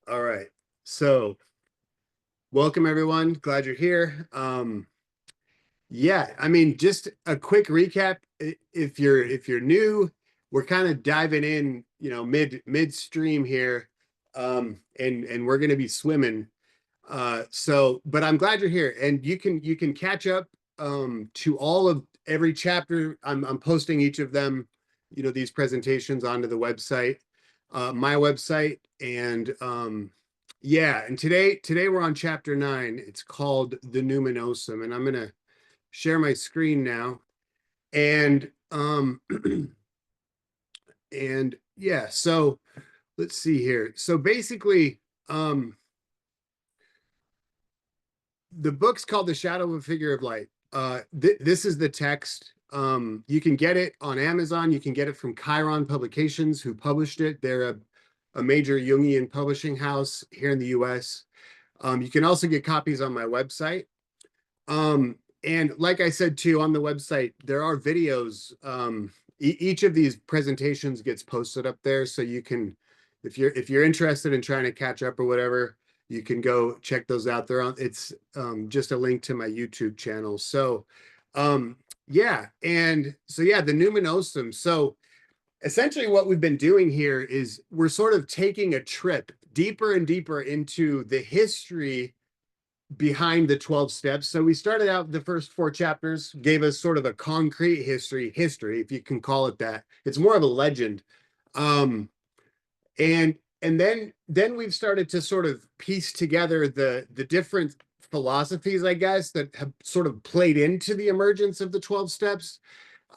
All right. So, welcome everyone. Glad you're here. Yeah, I mean, just a quick recap. If you're new, we're kind of diving in, midstream here. And we're gonna be swimming. But I'm glad you're here, and you can catch up to all of every chapter. I'm posting each of them, these presentations onto the website, my website, and yeah. And today we're on chapter 9. It's called the Numinosum, and I'm gonna share my screen now. And and yeah, so let's see here. So basically, the book's called The Shadow of a Figure of Light. This is the text. You can get it on Amazon. You can get it from Chiron Publications, who published it. They're a major Jungian publishing house here in the US. You can also get copies on my website. And like I said too, on the website, there are videos. Each of these presentations gets posted up there, so you can, if you're interested in trying to catch up or whatever, you can go check those out. It's just a link to my YouTube channel. So, yeah, and so yeah, the Numinosum. So essentially, what we've been doing here is we're sort of taking a trip deeper and deeper into the history behind the 12 steps. So we started out the first 4 chapters, gave us sort of a concrete history, if you can call it that. It's more of a legend. Um, and then we've started to sort of piece together the different philosophies, I guess, that have sort of played into the emergence of the 12 steps.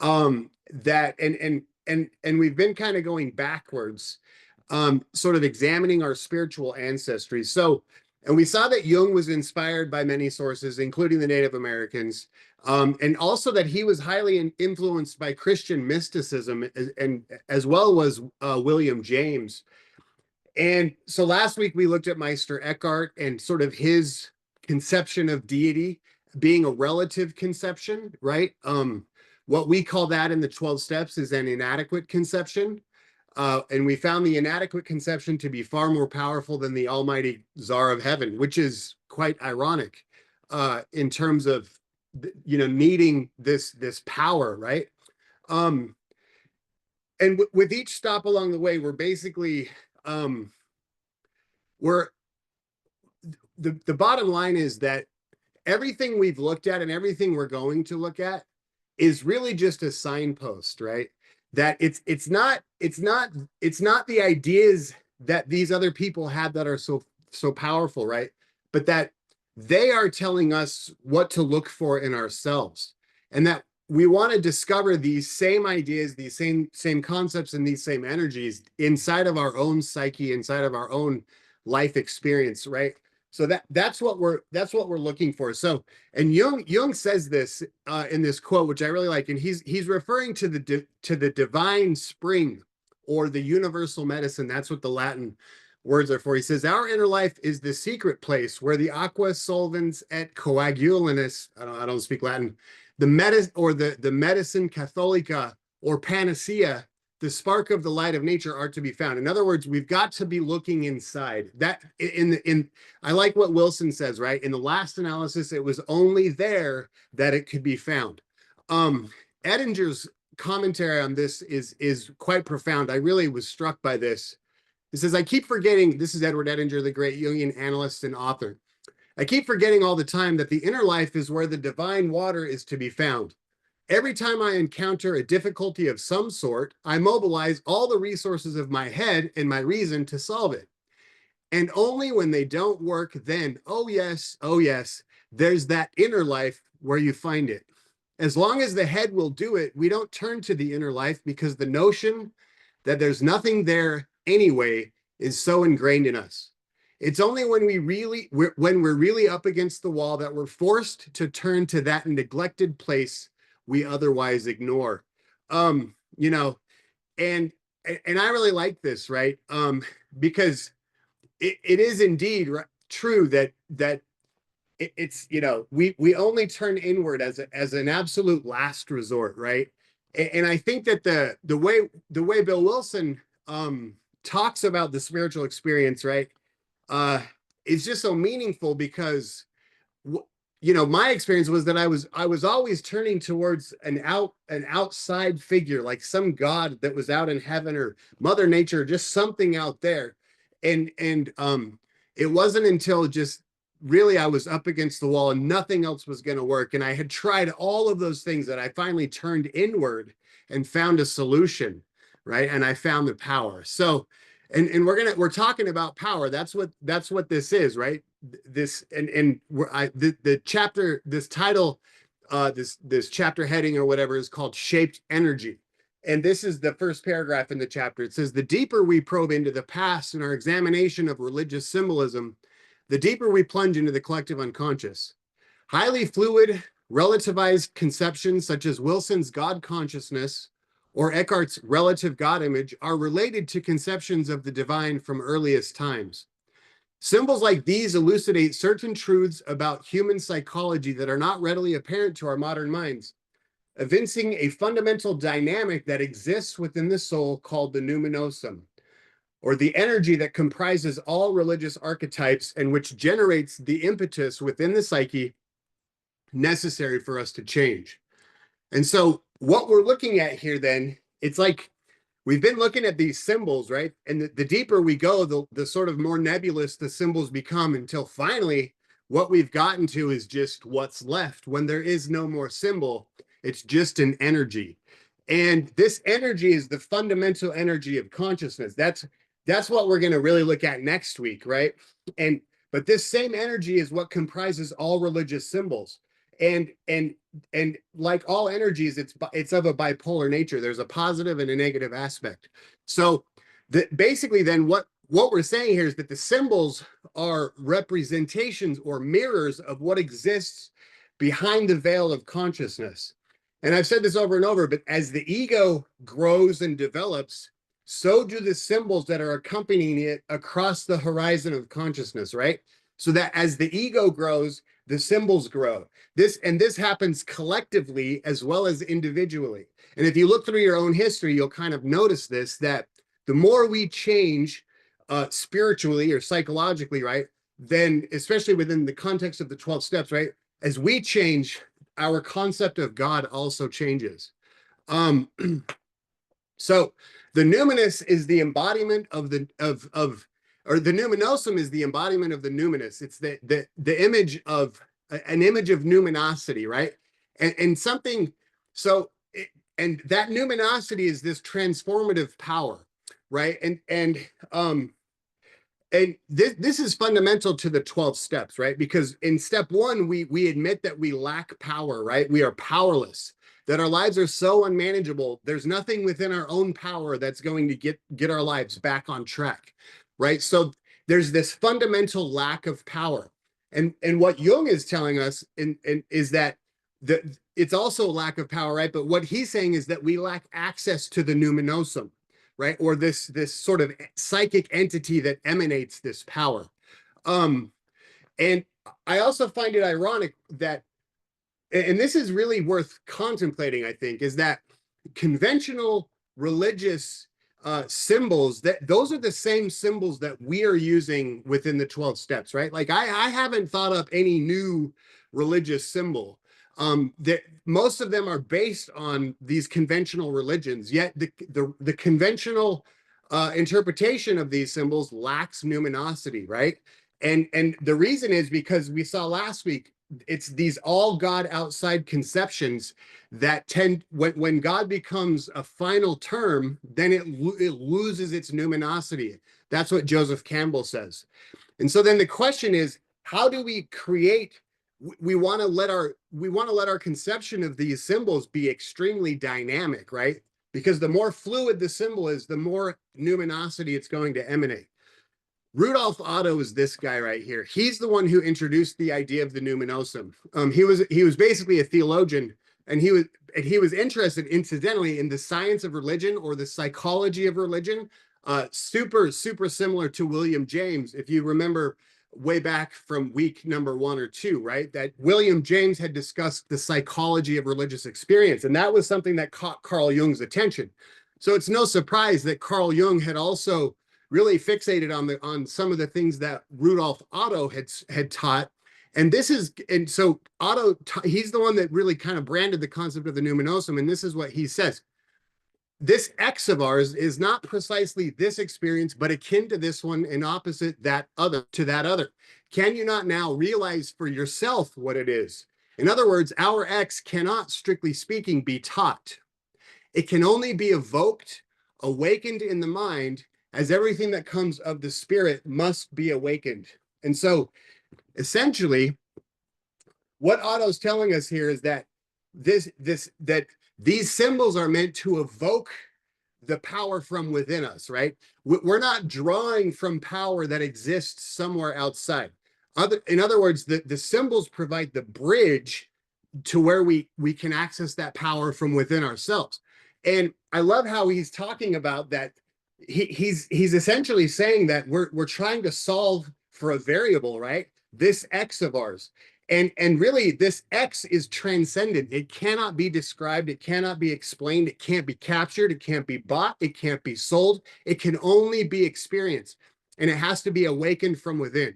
That and we've been kind of going backwards, sort of examining our spiritual ancestry. So, and we saw that Jung was inspired by many sources, including the Native Americans, and also that he was highly influenced by Christian mysticism, and as well as William James. And so last week we looked at Meister Eckhart and sort of his conception of deity being a relative conception, right? What we call that in the 12 steps is an inadequate conception. And we found the inadequate conception to be far more powerful than the almighty czar of heaven, which is quite ironic in terms of, needing this power, right? Um, and with each stop along the way, we're basically, we're the bottom line is that everything we've looked at and everything we're going to look at is really just a signpost, right? That it's not the ideas that these other people had that are so powerful, right? But that they are telling us what to look for in ourselves, and that we want to discover these same ideas, these same concepts, and these same energies inside of our own psyche, inside of our own life experience, right? So that's what we're looking for. So, and Jung says this in this quote, which I really like, and he's referring to the divine spring or the universal medicine. That's what the Latin words are for. He says, "Our inner life is the secret place where the aqua solvens et coagulantis." I don't speak Latin. The medicine catholica or panacea, the spark of the light of nature, are to be found. In other words, we've got to be looking inside. That in I like what Wilson says, right? In the last analysis, it was only there that it could be found. Um, Edinger's commentary on this is quite profound. I really was struck by this. It says, "I keep forgetting," this is Edward Edinger, the great Jungian analyst and author. "I keep forgetting all the time that the inner life is where the divine water is to be found. Every time I encounter a difficulty of some sort, I mobilize all the resources of my head and my reason to solve it. And only when they don't work, then, oh yes, there's that inner life where you find it. As long as the head will do it, we don't turn to the inner life because the notion that there's nothing there anyway is so ingrained in us. It's only when we're really up against the wall that we're forced to turn to that neglected place we otherwise ignore." Um, you know, and and I really like this, right? Because it is indeed true that it's, we only turn inward as an absolute last resort, right? And I think that the way Bill Wilson talks about the spiritual experience, right? uh, is just so meaningful because you know, my experience was that I was always turning towards an outside figure, like some god that was out in heaven or Mother Nature, just something out there. And it wasn't until just really I was up against the wall and nothing else was going to work. And I had tried all of those things that I finally turned inward and found a solution, right? And I found the power. So and we're talking about power. That's what this is, right? This and the chapter, this title, this chapter heading or whatever is called shaped energy. And this is the first paragraph in the chapter. It says, the deeper we probe into the past in our examination of religious symbolism, the deeper we plunge into the collective unconscious. Highly fluid, relativized conceptions such as Wilson's God consciousness or Eckhart's relative God image are related to conceptions of the divine from earliest times. Symbols like these elucidate certain truths about human psychology that are not readily apparent to our modern minds, evincing a fundamental dynamic that exists within the soul called the Numinosum, or the energy that comprises all religious archetypes and which generates the impetus within the psyche necessary for us to change. And so what we're looking at here then, it's like we've been looking at these symbols, right? And the deeper we go, the sort of more nebulous the symbols become until finally what we've gotten to is just what's left. When there is no more symbol, it's just an energy. And this energy is the fundamental energy of consciousness. That's what we're going to really look at next week, right? But this same energy is what comprises all religious symbols. And like all energies, it's of a bipolar nature. There's a positive and a negative aspect. So basically then what we're saying here is that the symbols are representations or mirrors of what exists behind the veil of consciousness. And I've said this over and over, but as the ego grows and develops, so do the symbols that are accompanying it across the horizon of consciousness, right? So that as the ego grows, the symbols grow. This happens collectively as well as individually. And if you look through your own history, you'll kind of notice this, that the more we change spiritually or psychologically, right, then especially within the context of the 12 steps, right, as we change, our concept of God also changes. So the numinous is the embodiment of the or the numinosum is the embodiment of the numinous. It's the image of an image of numinosity, right? And something so and that numinosity is this transformative power, right? And this is fundamental to the 12 steps, right? Because in step one, we admit that we lack power, right? We are powerless, that our lives are so unmanageable. There's nothing within our own power that's going to get our lives back on track, right? So there's this fundamental lack of power. And what Jung is telling us is that it's also a lack of power, right? But what he's saying is that we lack access to the numinosum, right? Or this sort of psychic entity that emanates this power. And I also find it ironic that, and this is really worth contemplating, I think, is that conventional religious symbols, that those are the same symbols that we are using within the 12 steps, right? Like I haven't thought up any new religious symbol. That most of them are based on these conventional religions, yet the conventional interpretation of these symbols lacks numinosity, right? And the reason is because we saw last week, it's these all God outside conceptions that tend, when God becomes a final term, then it loses its numinosity. That's what Joseph Campbell says. And so then the question is, how do we create? We want to let our conception of these symbols be extremely dynamic, right? Because the more fluid the symbol is, the more numinosity it's going to emanate. Rudolf Otto is this guy right here. He's the one who introduced the idea of the numinosum. He was basically a theologian, and he was interested, incidentally, in the science of religion or the psychology of religion. Super similar to William James, if you remember way back from week number 1 or 2, right? That William James had discussed the psychology of religious experience, and that was something that caught Carl Jung's attention. So it's no surprise that Carl Jung had also really fixated on some of the things that Rudolf Otto had taught. And so Otto, he's the one that really kind of branded the concept of the numinosum. And this is what he says: this X of ours is not precisely this experience, but akin to this one and opposite that other to that other. Can you not now realize for yourself what it is? In other words, our X cannot, strictly speaking, be taught. It can only be evoked, awakened in the mind, as everything that comes of the spirit must be awakened. And so essentially, what Otto's telling us here is that that these symbols are meant to evoke the power from within us, right? We're not drawing from power that exists somewhere outside. In other words, the symbols provide the bridge to where we can access that power from within ourselves. And I love how he's talking about that. He's essentially saying that we're trying to solve for a variable, right? This X of ours. And really, this X is transcendent. It cannot be described. It cannot be explained. It can't be captured. It can't be bought. It can't be sold. It can only be experienced. And it has to be awakened from within.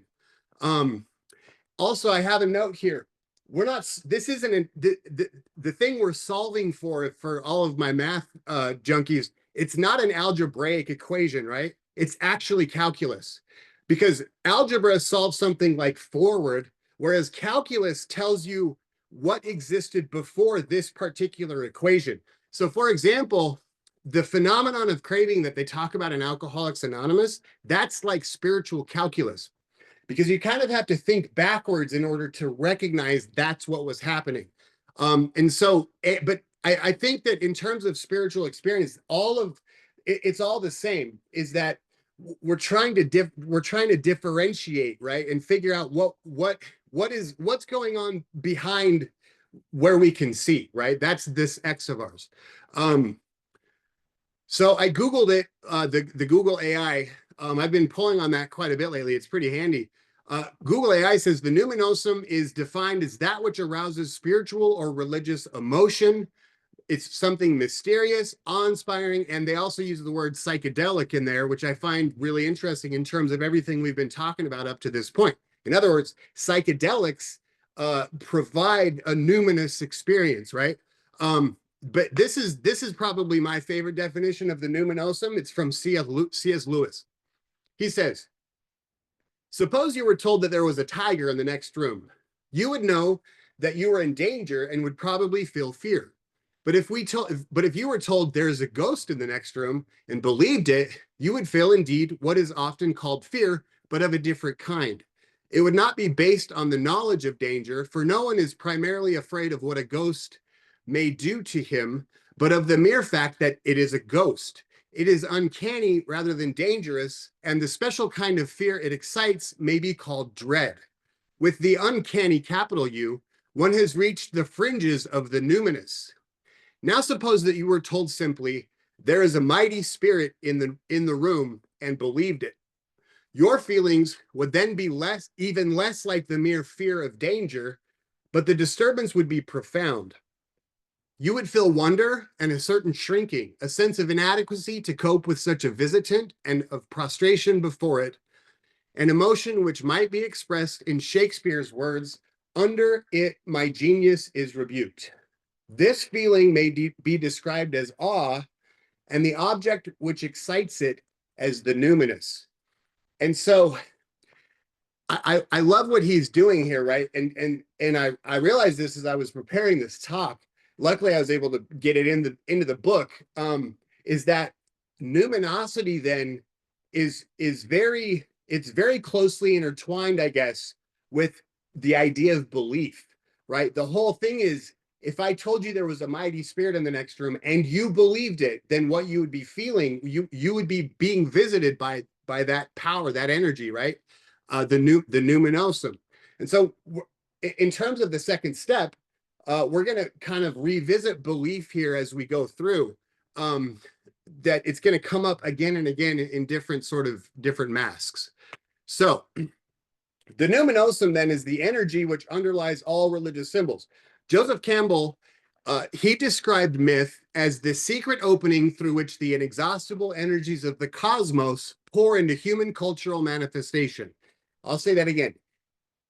Also, I have a note here. We're not, this isn't the thing we're solving for all of my math junkies. It's not an algebraic equation, right? It's actually calculus, because algebra solves something like forward, whereas calculus tells you what existed before this particular equation. So for example, the phenomenon of craving that they talk about in Alcoholics Anonymous, that's like spiritual calculus, because you kind of have to think backwards in order to recognize that's what was happening. But I think that in terms of spiritual experience, it's all the same, is that we're trying to differentiate, right? And figure out what's going on behind where we can see, right? That's this X of ours. So I Googled it, the Google AI. I've been pulling on that quite a bit lately. It's pretty handy. Google AI says the numinosum is defined as that which arouses spiritual or religious emotion. It's something mysterious, awe-inspiring, and they also use the word psychedelic in there, which I find really interesting in terms of everything we've been talking about up to this point. In other words, psychedelics provide a numinous experience, right? But this is probably my favorite definition of the numinosum. It's from C.S. Lewis. He says, suppose you were told that there was a tiger in the next room. You would know that you were in danger and would probably feel fear. But if you were told there's a ghost in the next room and believed it, you would feel indeed what is often called fear, but of a different kind. It would not be based on the knowledge of danger, for no one is primarily afraid of what a ghost may do to him, but of the mere fact that it is a ghost. It is uncanny rather than dangerous, and the special kind of fear it excites may be called dread. With the uncanny, capital U, one has reached the fringes of the numinous. Now suppose that you were told simply, there is a mighty spirit in the room, and believed it. Your feelings would then be even less like the mere fear of danger, but the disturbance would be profound. You would feel wonder and a certain shrinking, a sense of inadequacy to cope with such a visitant and of prostration before it, an emotion which might be expressed in Shakespeare's words, under it my genius is rebuked. This feeling may be described as awe, and the object which excites it as the numinous. And so I love what he's doing here, right? And I realized this as I was preparing this talk. Luckily, I was able to get it into the book. Is that numinosity then is very closely intertwined, I guess, with the idea of belief, right? The whole thing is, if I told you there was a mighty spirit in the next room and you believed it, then what you would be feeling, you would be being visited by that power, that energy, right? The numinosum. And so in terms of the second step, we're going to kind of revisit belief here as we go through, that it's going to come up again and again in different masks. So the numinosum then is the energy which underlies all religious symbols. Joseph Campbell, he described myth as the secret opening through which the inexhaustible energies of the cosmos pour into human cultural manifestation. I'll say that again.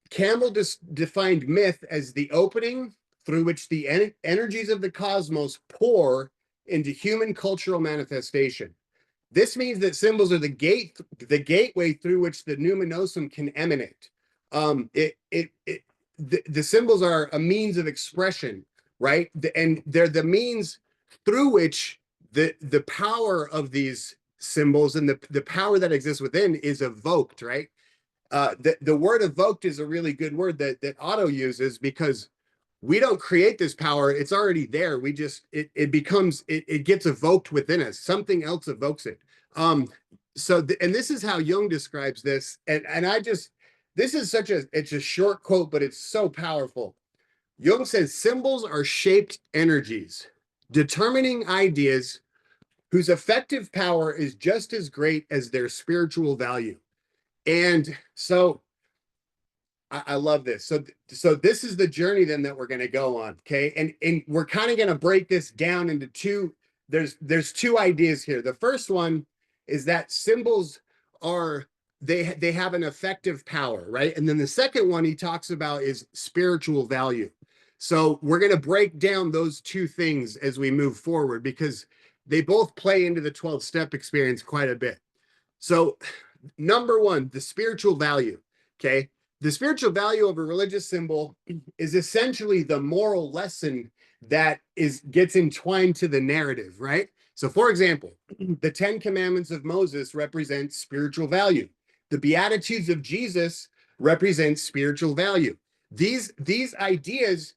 Campbell defined myth as the opening through which the energies of the cosmos pour into human cultural manifestation. This means that symbols are the gateway through which the Numinosum can emanate. The symbols are a means of expression, right? And they're the means through which the power of these symbols and the power that exists within is evoked, right? The word evoked is a really good word that Otto uses, because we don't create this power. It's already there. We just, it gets evoked within us. Something else evokes it. And this is how Jung describes this. And this is it's a short quote, but it's so powerful. Jung says, symbols are shaped energies, determining ideas whose effective power is just as great as their spiritual value. And so I love this. So this is the journey then that we're going to go on. Okay. And we're kind of going to break this down into two. There's two ideas here. The first one is that symbols they have an effective power, right? And then the second one he talks about is spiritual value. So we're going to break down those two things as we move forward, because they both play into the 12-step experience quite a bit. So number one, the spiritual value. Okay. The spiritual value of a religious symbol is essentially the moral lesson that gets entwined to the narrative, right? So for example, the 10 Commandments of Moses represent spiritual value. The Beatitudes of Jesus represent spiritual value. These ideas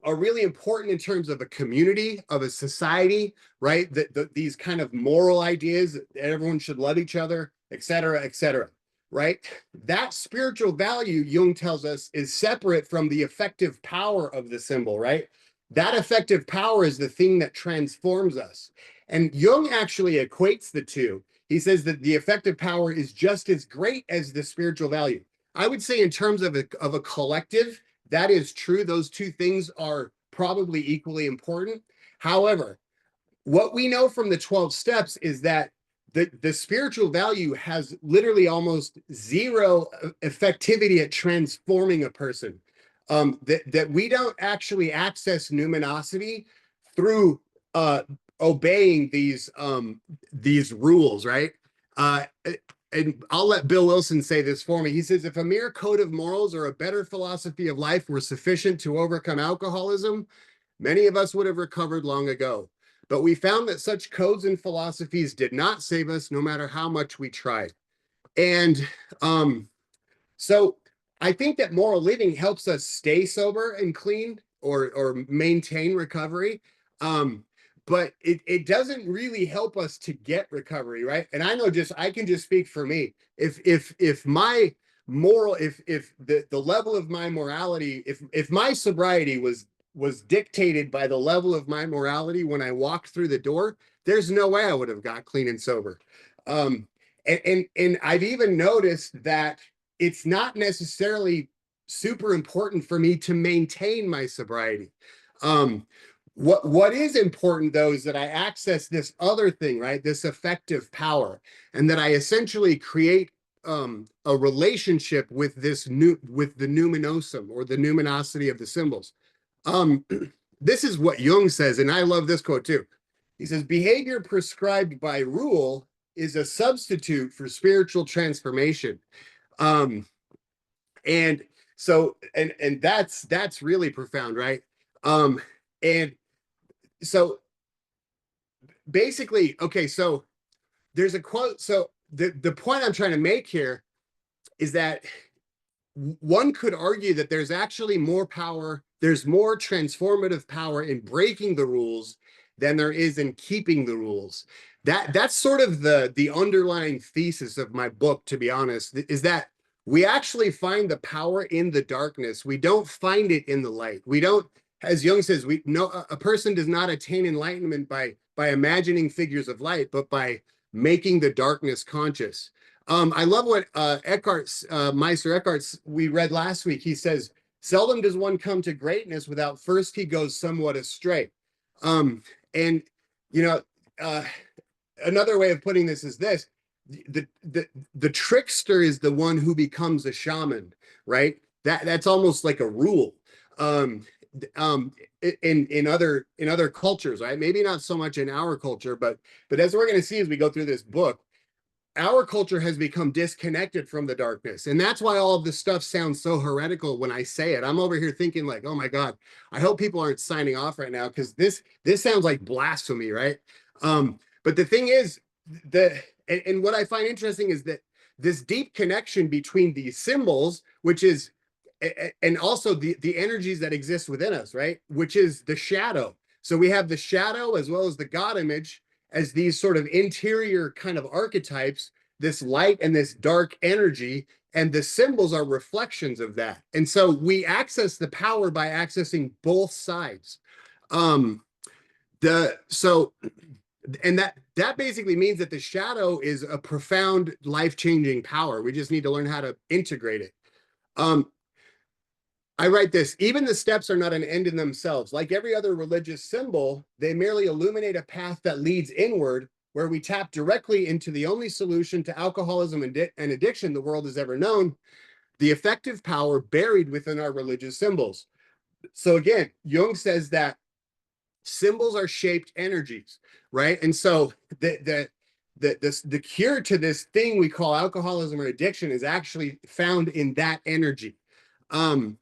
are really important in terms of a community, of a society, right? These kind of moral ideas that everyone should love each other, et cetera, right? That spiritual value, Jung tells us, is separate from the effective power of the symbol, right? That effective power is the thing that transforms us. And Jung actually equates the two. He says that the effective power is just as great as the spiritual value. I would say in terms of a collective, that is true. Those two things are probably equally important. However, what we know from the 12 steps is that the spiritual value has literally almost zero effectivity at transforming a person. That we don't actually access numinosity through obeying these rules, right? And I'll let Bill Wilson say this for me. He says, if a mere code of morals or a better philosophy of life were sufficient to overcome alcoholism, many of us would have recovered long ago. But we found that such codes and philosophies did not save us, no matter how much we tried. And so I think that moral living helps us stay sober and clean, or maintain recovery. But it doesn't really help us to get recovery, right? And I can just speak for me. If my moral, if the level of my morality, if my sobriety was dictated by the level of my morality when I walked through the door, there's no way I would have got clean and sober. And I've even noticed that it's not necessarily super important for me to maintain my sobriety. What is important, though, is that I access this other thing, right? This effective power, and that I essentially create a relationship with the numinosum, or the numinosity of the symbols. This is what Jung says, and I love this quote too. He says, behavior prescribed by rule is a substitute for spiritual transformation. And so, and that's really profound, right? And so basically, okay, so there's a quote. So the point I'm trying to make here is that one could argue that there's actually more power, there's more transformative power in breaking the rules than there is in keeping the rules. That's sort of the underlying thesis of my book, to be honest, is that we actually find the power in the darkness. We don't find it in the light. We don't, as Jung says, a person does not attain enlightenment by imagining figures of light, but by making the darkness conscious. I love what Meister Eckhart's we read last week. He says, seldom does one come to greatness without first he goes somewhat astray. And, you know, another way of putting this is this: the trickster is the one who becomes a shaman, right? That's almost like a rule. Um, in other cultures, right? Maybe not so much in our culture, but as we're going to see as we go through this book, our culture has become disconnected from the darkness, and that's why all of this stuff sounds so heretical when I say it. I'm over here thinking like, oh my god, I hope people aren't signing off right now, because this sounds like blasphemy, right? But the thing is, and what I find interesting is that this deep connection between these symbols, which is, and also the energies that exist within us, right, which is the shadow. So we have the shadow as well as the god image as these sort of interior kind of archetypes, this light and this dark energy, and the symbols are reflections of that. And so we access the power by accessing both sides. Um, the so and that basically means that the shadow is a profound life-changing power. We just need to learn how to integrate it. Um, I write this: even the steps are not an end in themselves. Like every other religious symbol, they merely illuminate a path that leads inward, where we tap directly into the only solution to alcoholism and addiction the world has ever known, the effective power buried within our religious symbols. So again, Jung says that symbols are shaped energies, right? And so the cure to this thing we call alcoholism or addiction is actually found in that energy. Um,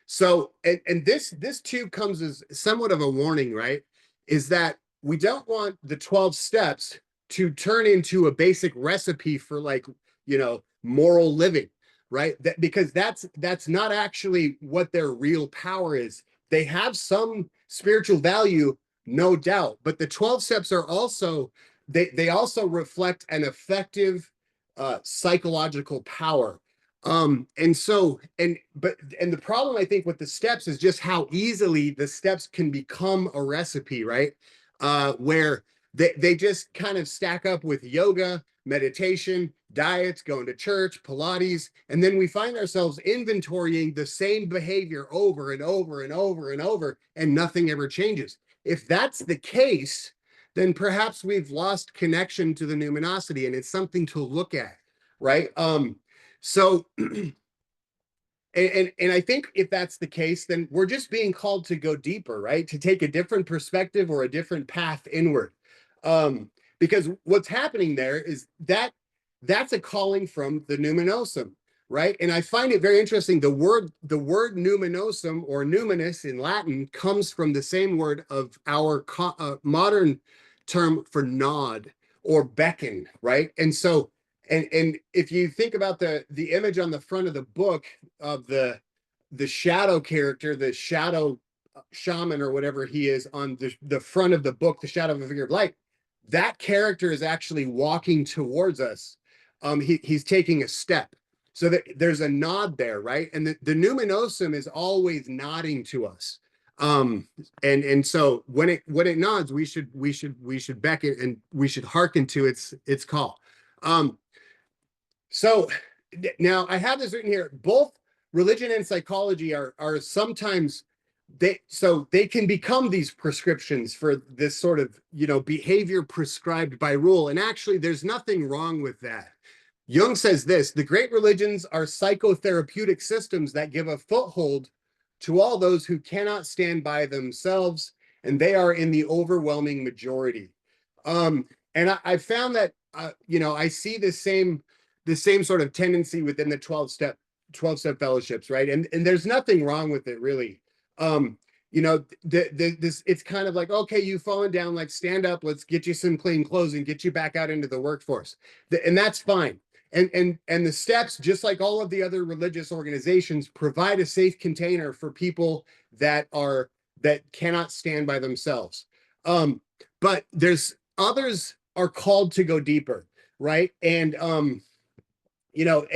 so, and this too comes as somewhat of a warning, right? Is that we don't want the 12 steps to turn into a basic recipe for, like, moral living, right? That, because that's not actually what their real power is. They have some spiritual value, no doubt, but the 12 steps are also, they also reflect an effective psychological power. And so, and the problem I think with the steps is just how easily the steps can become a recipe, right? Where they just kind of stack up with yoga, meditation, diets, going to church, Pilates, and then we find ourselves inventorying the same behavior over and over and over and over, and nothing ever changes. If that's the case, then perhaps we've lost connection to the numinosity, and it's something to look at, right? So, and I think if that's the case, then we're just being called to go deeper, right? To take a different perspective or a different path inward. Because what's happening there is that's a calling from the Numinosum, right? And I find it very interesting. The word Numinosum, or numinous in Latin, comes from the same word of our modern term for nod or beckon, right? And so, and if you think about the image on the front of the book of the shadow character, the shadow shaman or whatever he is, on the front of the book, the shadow of a figure of light, that character is actually walking towards us. He's taking a step. So that there's a nod there, right? And the numinosum is always nodding to us. And so when it nods, we should beckon, and we should hearken to its call. So now I have this written here. Both religion and psychology are sometimes, they can become these prescriptions for this sort of behavior prescribed by rule. And actually, there's nothing wrong with that. Jung says this: the great religions are psychotherapeutic systems that give a foothold to all those who cannot stand by themselves, and they are in the overwhelming majority. And I found that I see the same sort of tendency within the 12-step fellowships, right? And there's nothing wrong with it, really. This, it's kind of like, okay, you've fallen down, like, stand up, let's get you some clean clothes and get you back out into the workforce. And that's fine. And the steps, just like all of the other religious organizations, provide a safe container for people that cannot stand by themselves. But there's others are called to go deeper, right? And I know,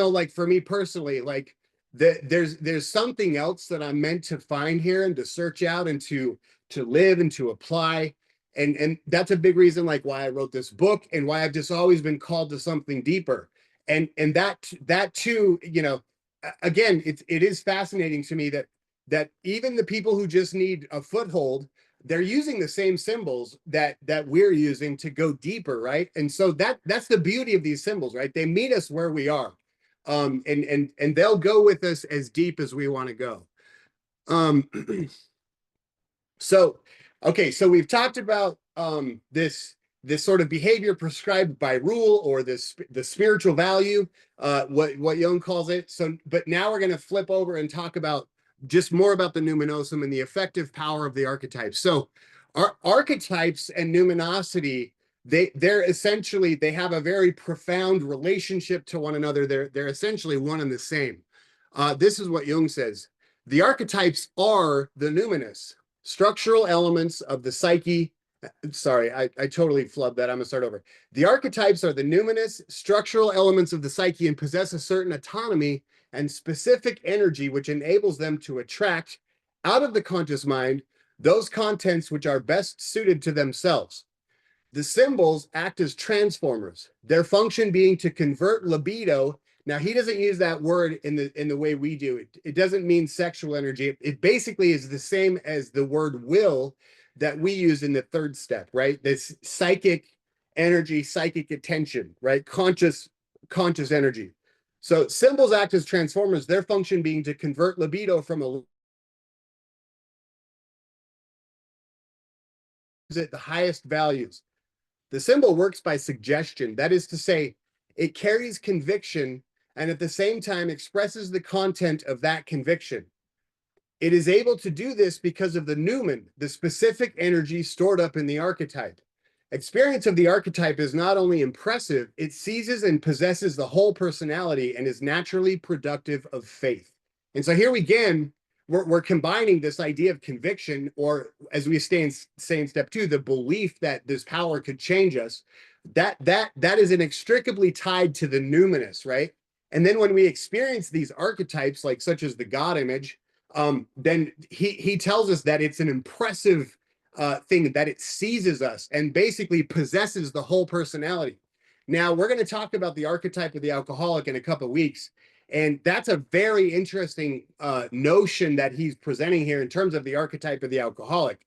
like, for me personally, like, there's something else that I'm meant to find here and to search out and to live and to apply. And that's a big reason, like, why I wrote this book and why I've just always been called to something deeper. And that too, again, it is fascinating to me that even the people who just need a foothold, they're using the same symbols that we're using to go deeper, right? And so that's the beauty of these symbols, right? They meet us where we are, and they'll go with us as deep as we want to go. Um, so, okay, so we've talked about this sort of behavior prescribed by rule, or the spiritual value, what Jung calls it. So, but now we're going to flip over and talk about just more about the numinosum and the effective power of the archetypes. So, our archetypes and numinosity, they're essentially, they have a very profound relationship to one another. They're essentially one and the same. This is what Jung says: the archetypes are the numinous structural elements of the psyche. Sorry, I totally flubbed that. I'm gonna start over. The archetypes are the numinous structural elements of the psyche and possess a certain autonomy and specific energy which enables them to attract out of the conscious mind those contents which are best suited to themselves. The symbols act as transformers, their function being to convert libido. Now, he doesn't use that word in the way we do it. It doesn't mean sexual energy. It basically is the same as the word will that we use in the third step, right? This psychic energy, psychic attention, right? Conscious energy. So symbols act as transformers, their function being to convert libido from the highest values. The symbol works by suggestion. That is to say, it carries conviction and at the same time expresses the content of that conviction. It is able to do this because of the numen, the specific energy stored up in the archetype. Experience of the archetype is not only impressive, it seizes and possesses the whole personality and is naturally productive of faith. And so here again, we're combining this idea of conviction, or as we say in step 2, the belief that this power could change us. That is inextricably tied to the numinous, right? And then when we experience these archetypes, like such as the God image, then he tells us that it's an impressive thing, that it seizes us and basically possesses the whole personality. Now, we're going to talk about the archetype of the alcoholic in a couple of weeks. And that's a very interesting notion that he's presenting here in terms of the archetype of the alcoholic.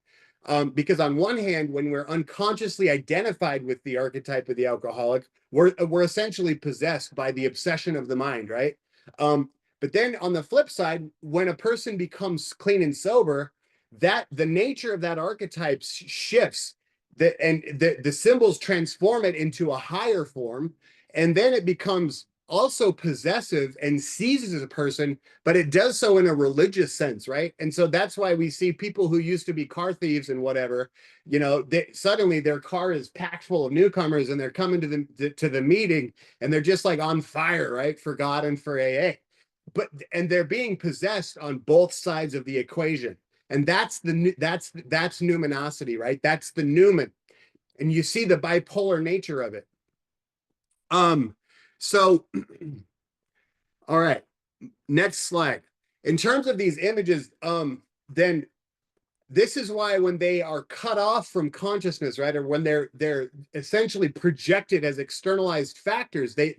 Because on one hand, when we're unconsciously identified with the archetype of the alcoholic, we're essentially possessed by the obsession of the mind, right? But then on the flip side, when a person becomes clean and sober, that the nature of that archetype shifts, and the symbols transform it into a higher form, and then it becomes also possessive and seizes a person, but it does so in a religious sense, right? And so that's why we see people who used to be car thieves and whatever, suddenly their car is packed full of newcomers and they're coming to the meeting and they're just like on fire, right, for God and for AA. And they're being possessed on both sides of the equation. And that's numinosity, right? That's the numen. And you see the bipolar nature of it. So, all right, next slide. In terms of these images, then this is why when they are cut off from consciousness, right, or when they're essentially projected as externalized factors, they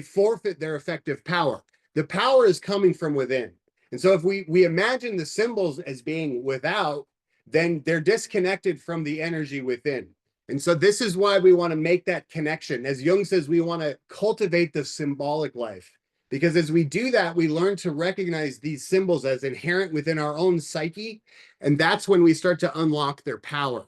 forfeit their effective power. The power is coming from within. And so if we imagine the symbols as being without, then they're disconnected from the energy within. And so this is why we want to make that connection. As Jung says, we want to cultivate the symbolic life, because as we do that, we learn to recognize these symbols as inherent within our own psyche. And that's when we start to unlock their power.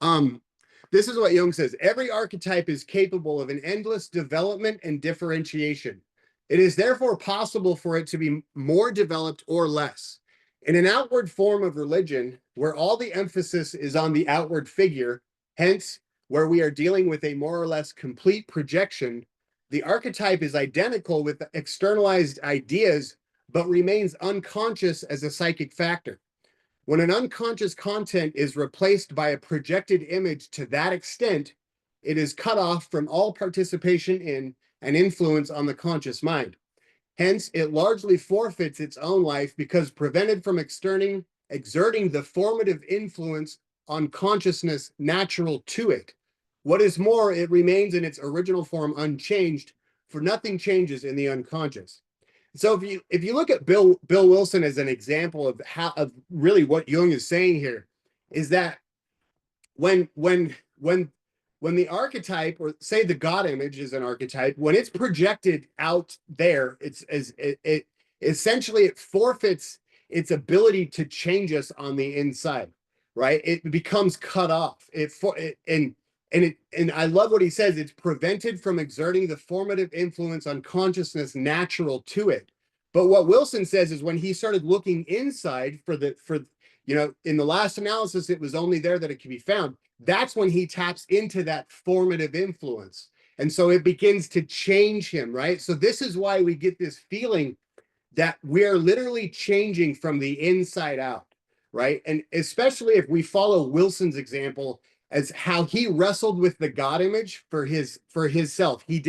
This is what Jung says: every archetype is capable of an endless development and differentiation. It is therefore possible for it to be more developed or less. In an outward form of religion, where all the emphasis is on the outward figure, hence, where we are dealing with a more or less complete projection, the archetype is identical with externalized ideas, but remains unconscious as a psychic factor. When an unconscious content is replaced by a projected image to that extent, it is cut off from all participation in and influence on the conscious mind. Hence, it largely forfeits its own life because prevented from exerting the formative influence on consciousness natural to it. What is more, it remains in its original form unchanged, for nothing changes in the unconscious. So if you look at Bill Wilson as an example of really what Jung is saying here, is that when the archetype, or say the God image is an archetype, when it's projected out there, it essentially it forfeits its ability to change us on the inside, right? It becomes cut off. And I love what he says. It's prevented from exerting the formative influence on consciousness natural to it. But what Wilson says is when he started looking inside in the last analysis, it was only there that it could be found. That's when he taps into that formative influence. And so it begins to change him, right? So this is why we get this feeling that we're literally changing from the inside out, right? And especially if we follow Wilson's example as how he wrestled with the God image for his self. He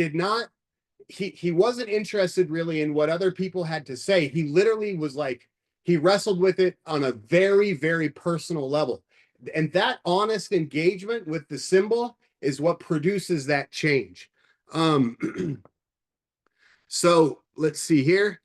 wasn't interested really in what other people had to say. He literally was like, he wrestled with it on a very, very personal level. And that honest engagement with the symbol is what produces that change. So let's see here.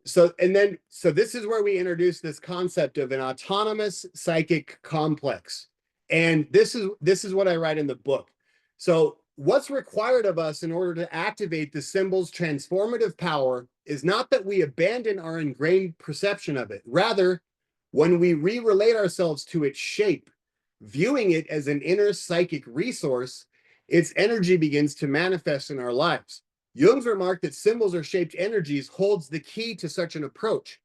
So this is where we introduce this concept of an autonomous psychic complex. And this is what I write in the book. So what's required of us in order to activate the symbol's transformative power is not that we abandon our ingrained perception of it. Rather, when we re-relate ourselves to its shape, viewing it as an inner psychic resource, its energy begins to manifest in our lives. Jung's remark that symbols are shaped energies holds the key to such an approach.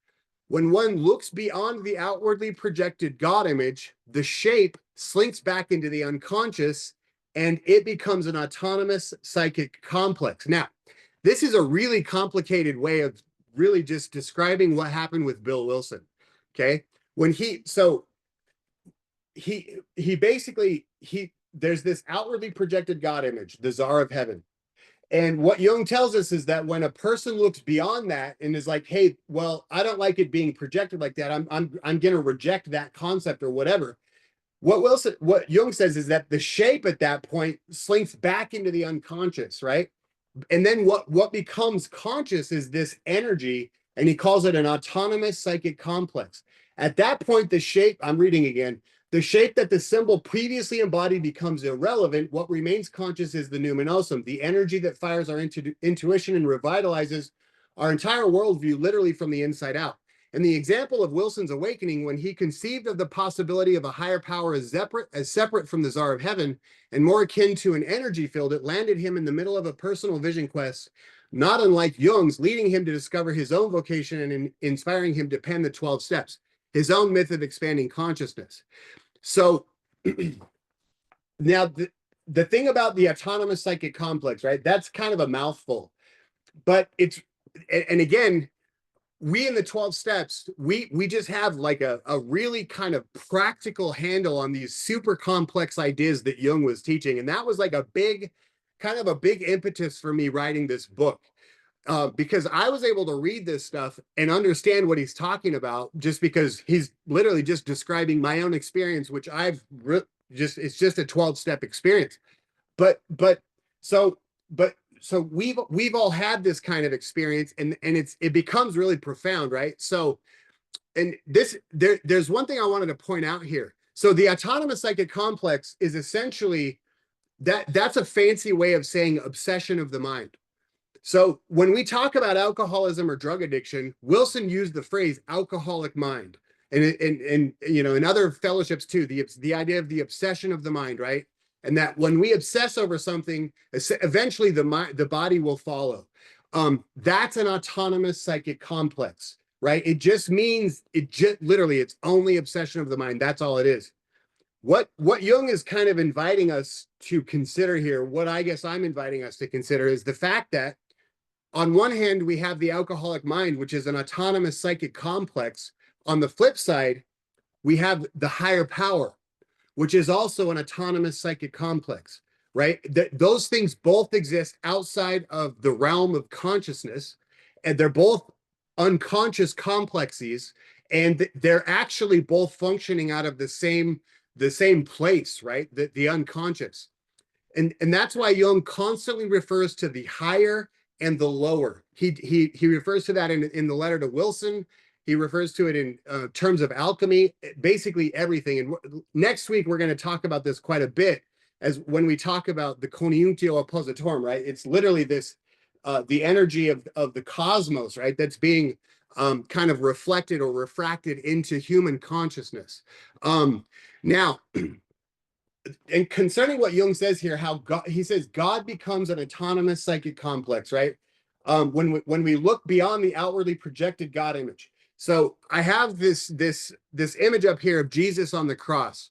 When one looks beyond the outwardly projected God image, the shape slinks back into the unconscious and it becomes an autonomous psychic complex. Now, this is a really complicated way of really just describing what happened with Bill Wilson. Okay. When there's this outwardly projected God image, the Czar of Heaven. And what Jung tells us is that when a person looks beyond that and is like, hey, well, I don't like it being projected like that. I'm going to reject that concept or whatever. What Jung says is that the shape at that point slinks back into the unconscious, right? And then what becomes conscious is this energy, and he calls it an autonomous psychic complex. At that point, the shape, I'm reading again, the shape that the symbol previously embodied becomes irrelevant. What remains conscious is the Numinosum, the energy that fires our intuition and revitalizes our entire worldview literally from the inside out. And the example of Wilson's awakening, when he conceived of the possibility of a higher power as separate from the Czar of Heaven and more akin to an energy field, it landed him in the middle of a personal vision quest, not unlike Jung's, leading him to discover his own vocation and inspiring him to pen the 12 steps, his own myth of expanding consciousness. So now the thing about the autonomous psychic complex, right? That's kind of a mouthful, but and again, we in the 12 steps, we just have like a really kind of practical handle on these super complex ideas that Jung was teaching. And that was like a big impetus for me writing this book. Because I was able to read this stuff and understand what he's talking about just because he's literally just describing my own experience, which it's just a 12-step experience. But so we've all had this kind of experience and it becomes really profound, right? So, and there's one thing I wanted to point out here. So the autonomous psychic complex is essentially that's a fancy way of saying obsession of the mind. So when we talk about alcoholism or drug addiction, Wilson used the phrase alcoholic mind. And in other fellowships too, the idea of the obsession of the mind, right? And that when we obsess over something, eventually the body will follow. That's an autonomous psychic complex, right? It just means literally it's only obsession of the mind. That's all it is. What Jung is kind of inviting us to consider here, what I guess I'm inviting us to consider is the fact that on one hand, we have the alcoholic mind, which is an autonomous psychic complex. On the flip side, we have the higher power, which is also an autonomous psychic complex, right? Those things both exist outside of the realm of consciousness, and they're both unconscious complexes, and they're actually both functioning out of the same place, right? The unconscious. And that's why Jung constantly refers to the higher and the lower. He refers to that in the letter to Wilson, He refers to it in terms of alchemy, basically everything. And next week, we're going to talk about this quite a bit as when we talk about the coniunctio oppositorum, right? It's literally this, the energy of the cosmos, right? That's being kind of reflected or refracted into human consciousness. Now, and concerning what Jung says here, how God, he says God becomes an autonomous psychic complex, right? When we look beyond the outwardly projected God image. So I have this image up here of Jesus on the cross,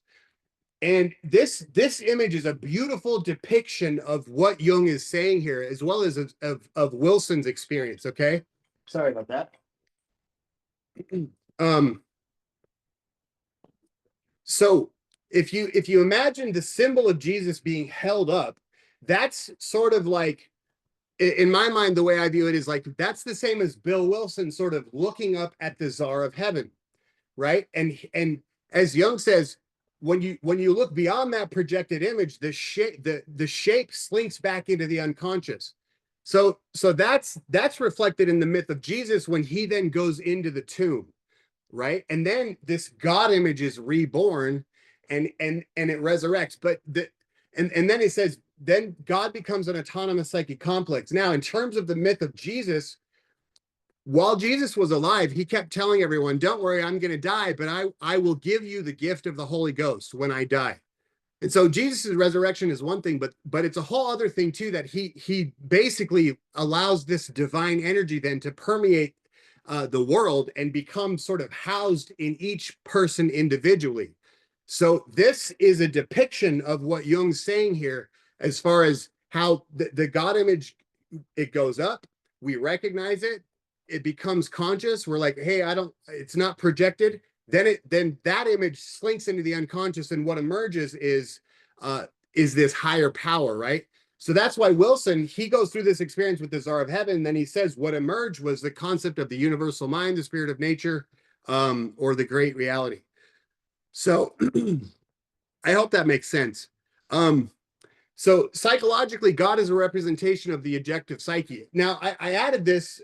and this image is a beautiful depiction of what Jung is saying here, as well as of Wilson's experience. Okay, sorry about that. So if you imagine the symbol of Jesus being held up, that's sort of like, in my mind, the way I view it is like that's the same as Bill Wilson sort of looking up at the Tsar of Heaven, right? And as Jung says, when you look beyond that projected image, the shape slinks back into the unconscious. So that's reflected in the myth of Jesus when he then goes into the tomb, right? And then this God image is reborn and it resurrects. But and then it says, then God becomes an autonomous psychic complex. Now, in terms of the myth of Jesus, while Jesus was alive, he kept telling everyone, don't worry, I'm going to die, but I will give you the gift of the Holy Ghost when I die. And so Jesus' resurrection is one thing, but it's a whole other thing too, that he basically allows this divine energy then to permeate the world and become sort of housed in each person individually. So this is a depiction of what Jung's saying here, as far as how the God image, it goes up, we recognize it, it becomes conscious. We're like, hey, it's not projected. Then that image slinks into the unconscious, and what emerges is this higher power, right? So that's why Wilson, he goes through this experience with the Tsar of Heaven. Then he says what emerged was the concept of the universal mind, the spirit of nature, or the great reality. So I hope that makes sense. So psychologically, God is a representation of the objective psyche. Now, I added this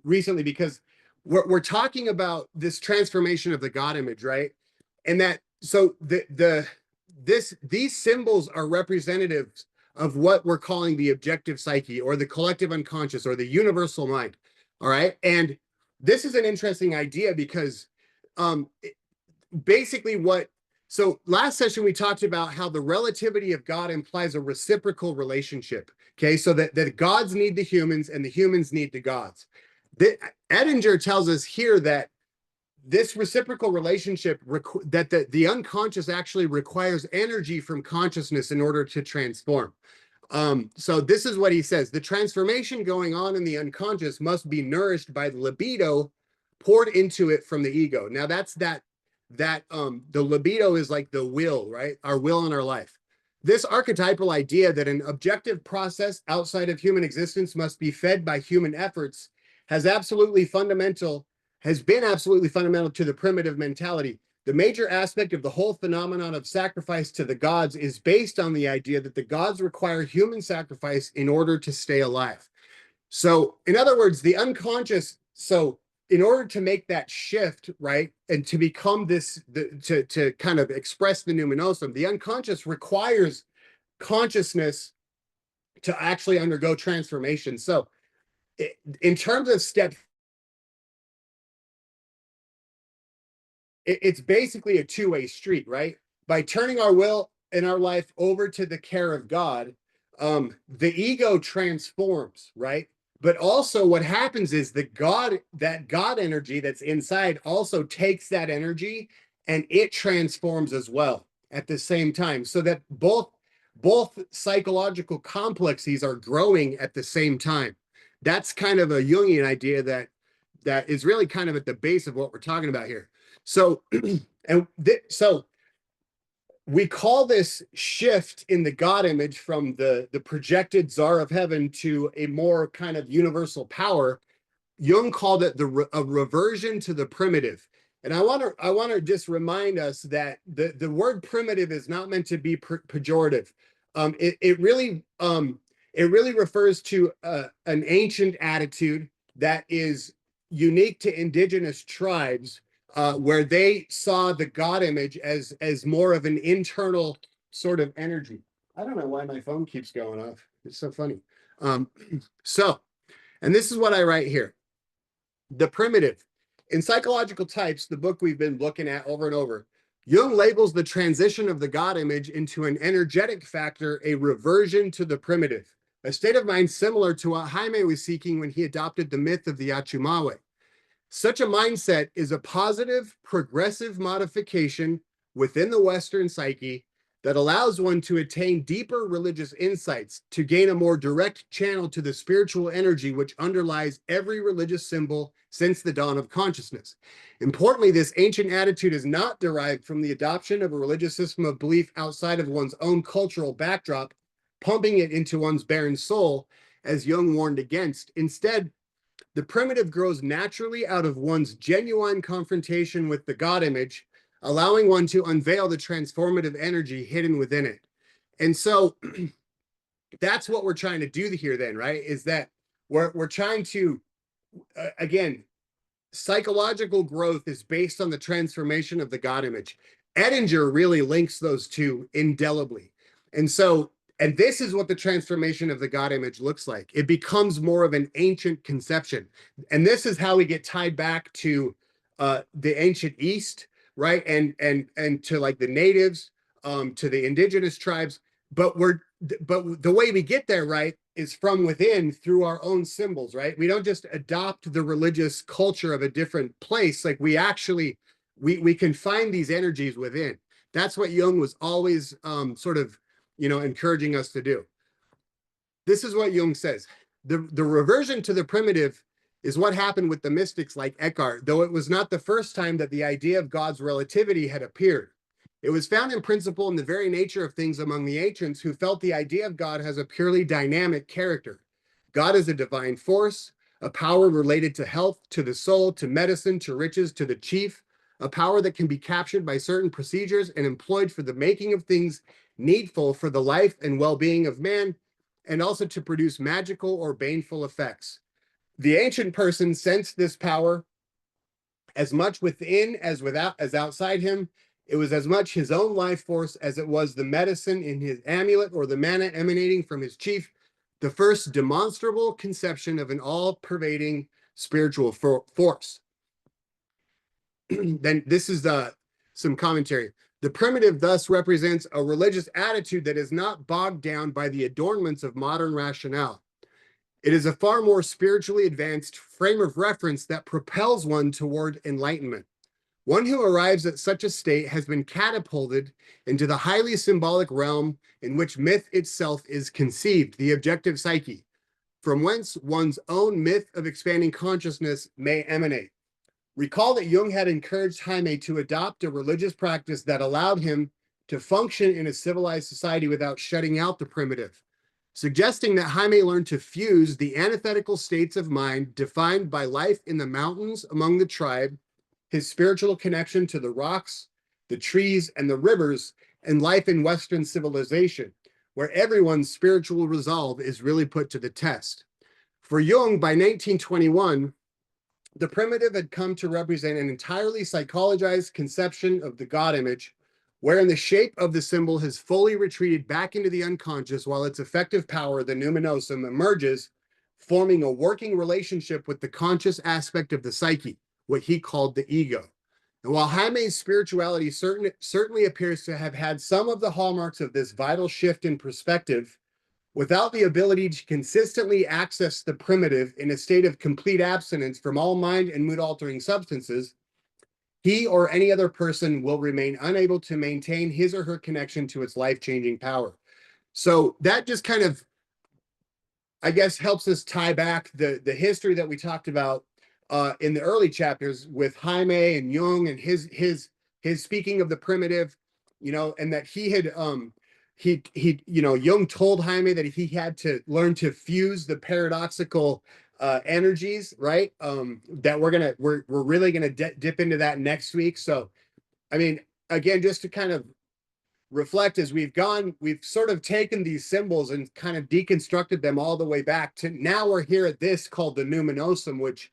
recently because we're talking about this transformation of the God image, right? And that, so these symbols are representatives of what we're calling the objective psyche, or the collective unconscious, or the universal mind. All right. And this is an interesting idea because basically so last session we talked about how the relativity of God implies a reciprocal relationship. Okay, so that gods need the humans and the humans need the gods. Edinger tells us here that this reciprocal relationship, that the unconscious actually requires energy from consciousness in order to transform. So this is what he says: the transformation going on in the unconscious must be nourished by the libido poured into it from the ego. Now that's the libido is like the will, right? Our will in our life. This archetypal idea that an objective process outside of human existence must be fed by human efforts has been absolutely fundamental to the primitive mentality. The major aspect of the whole phenomenon of sacrifice to the gods is based on the idea that the gods require human sacrifice in order to stay alive. So, in other words, the unconscious, so in order to make that shift, right, and to become this, to kind of express the Numinosum, the unconscious requires consciousness to actually undergo transformation. So, in terms of step, it's basically a two-way street, right? By turning our will and our life over to the care of God, the ego transforms, right? But also what happens is that God energy that's inside also takes that energy and it transforms as well at the same time, so that both psychological complexes are growing at the same time. That's kind of a Jungian idea that is really kind of at the base of what we're talking about here. So, so we call this shift in the God image from the projected Tsar of Heaven to a more kind of universal power. Jung called it a reversion to the primitive. And I want to just remind us that the word primitive is not meant to be pejorative. It really refers to an ancient attitude that is unique to indigenous tribes, where they saw the God image as more of an internal sort of energy. I don't know why my phone keeps going off. It's so funny. Um, so, and this is what I write here. The primitive. In Psychological Types, the book we've been looking at over and over, Jung labels the transition of the God image into an energetic factor, a reversion to the primitive, a state of mind similar to what Jaime was seeking when he adopted the myth of the Achumawe. Such a mindset is a positive, progressive modification within the Western psyche that allows one to attain deeper religious insights, to gain a more direct channel to the spiritual energy which underlies every religious symbol since the dawn of consciousness. Importantly, this ancient attitude is not derived from the adoption of a religious system of belief outside of one's own cultural backdrop, pumping it into one's barren soul, as Jung warned against. Instead, the primitive grows naturally out of one's genuine confrontation with the God image, allowing one to unveil the transformative energy hidden within it. And so that's what we're trying to do here then, right? Is that we're trying to, again, psychological growth is based on the transformation of the God image. Edinger really links those two indelibly. And so, and this is what the transformation of the God image looks like. It becomes more of an ancient conception. And this is how we get tied back to the ancient East, right? And to like the natives, to the indigenous tribes. But the way we get there, right, is from within through our own symbols, right? We don't just adopt the religious culture of a different place. Like we actually, we can find these energies within. That's what Jung was always sort of, encouraging us to do. This is what Jung says. The reversion to the primitive is what happened with the mystics like Eckhart, though it was not the first time that the idea of God's relativity had appeared. It was found in principle in the very nature of things among the ancients, who felt the idea of God has a purely dynamic character. God is a divine force, a power related to health, to the soul, to medicine, to riches, to the chief, a power that can be captured by certain procedures and employed for the making of things needful for the life and well-being of man, and also to produce magical or baneful effects. The ancient person sensed this power as much within as outside him. It was as much his own life force as it was the medicine in his amulet or the mana emanating from his chief, the first demonstrable conception of an all-pervading spiritual force. Then this is some commentary. The primitive thus represents a religious attitude that is not bogged down by the adornments of modern rationale. It is a far more spiritually advanced frame of reference that propels one toward enlightenment. One who arrives at such a state has been catapulted into the highly symbolic realm in which myth itself is conceived, the objective psyche, from whence one's own myth of expanding consciousness may emanate. Recall that Jung had encouraged Jaime to adopt a religious practice that allowed him to function in a civilized society without shutting out the primitive, suggesting that Jaime learned to fuse the antithetical states of mind defined by life in the mountains among the tribe, his spiritual connection to the rocks, the trees, and the rivers, and life in Western civilization, where everyone's spiritual resolve is really put to the test. For Jung, by 1921, the primitive had come to represent an entirely psychologized conception of the God image, wherein the shape of the symbol has fully retreated back into the unconscious, while its effective power, the Numinosum, emerges, forming a working relationship with the conscious aspect of the psyche, what he called the ego. And while Jaime's spirituality certainly appears to have had some of the hallmarks of this vital shift in perspective, without the ability to consistently access the primitive in a state of complete abstinence from all mind and mood-altering substances, he or any other person will remain unable to maintain his or her connection to its life-changing power. So that just kind of, I guess, helps us tie back the history that we talked about in the early chapters with Jaime and Jung and his speaking of the primitive, and that he had Jung told Jaime that he had to learn to fuse the paradoxical energies, right? That we're really gonna dip into that next week. So, I mean, again, just to kind of reflect, as we've sort of taken these symbols and kind of deconstructed them all the way back to now we're here at this called the Numinosum, which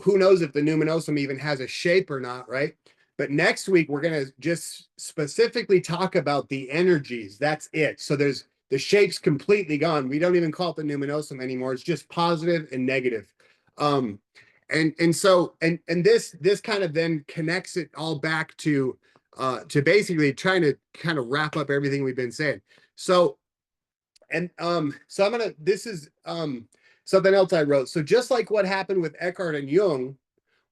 who knows if the Numinosum even has a shape or not, right? But next week, we're going to just specifically talk about the energies. That's it. So there's the shape's completely gone. We don't even call it the Numinosum anymore. It's just positive and negative. And so this kind of then connects it all back to basically trying to kind of wrap up everything we've been saying. So so this is something else I wrote. So just like what happened with Eckhart and Jung,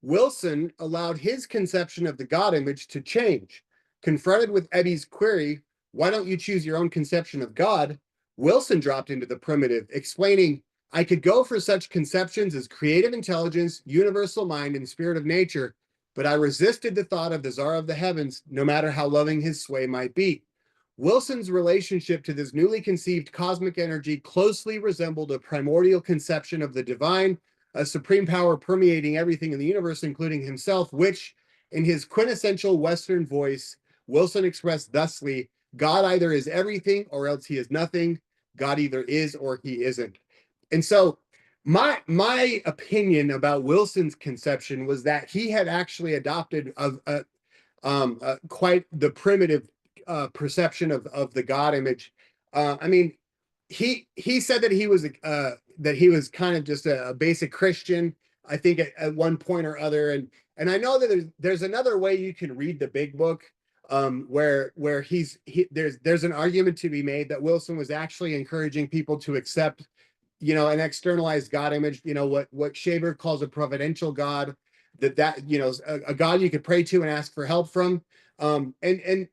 Wilson allowed his conception of the God image to change. Confronted with Eddie's query, why don't you choose your own conception of God? Wilson dropped into the primitive, explaining, I could go for such conceptions as creative intelligence, universal mind, and spirit of nature, but I resisted the thought of the czar of the heavens, no matter how loving his sway might be. Wilson's relationship to this newly conceived cosmic energy closely resembled a primordial conception of the divine, a supreme power permeating everything in the universe, including himself, which, in his quintessential Western voice, Wilson expressed thusly, God either is everything or else he is nothing. God either is or he isn't. And so my opinion about Wilson's conception was that he had actually adopted quite the primitive perception of the God image. I mean, he said that he was kind of just a basic Christian, I think at one point or other, and I know that there's another way you can read the Big Book, where there's an argument to be made that Wilson was actually encouraging people to accept, an externalized God image, what Shaber calls a providential God, a God you could pray to and ask for help from, and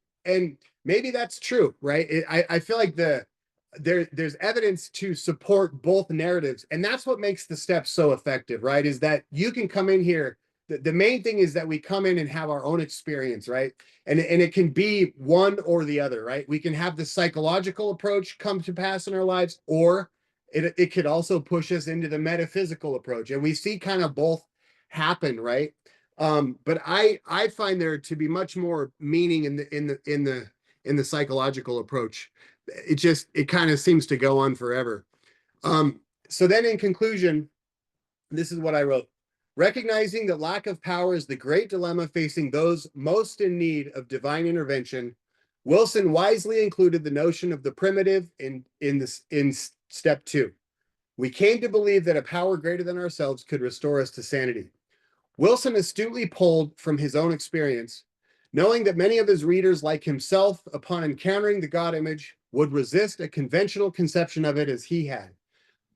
maybe that's true, right? I feel like there's evidence to support both narratives, and that's what makes the steps so effective, right? Is that you can come in here. The main thing is that we come in and have our own experience, right? And it can be one or the other, right? We can have the psychological approach come to pass in our lives, or it could also push us into the metaphysical approach, and we see kind of both happen, right? But I find there to be much more meaning in the psychological approach. It kind of seems to go on forever. So then in conclusion, this is what I wrote. Recognizing that lack of power is the great dilemma facing those most in need of divine intervention, Wilson wisely included the notion of the primitive in step 2. We came to believe that a power greater than ourselves could restore us to sanity. Wilson astutely pulled from his own experience, knowing that many of his readers, like himself, upon encountering the God image, would resist a conventional conception of it as he had.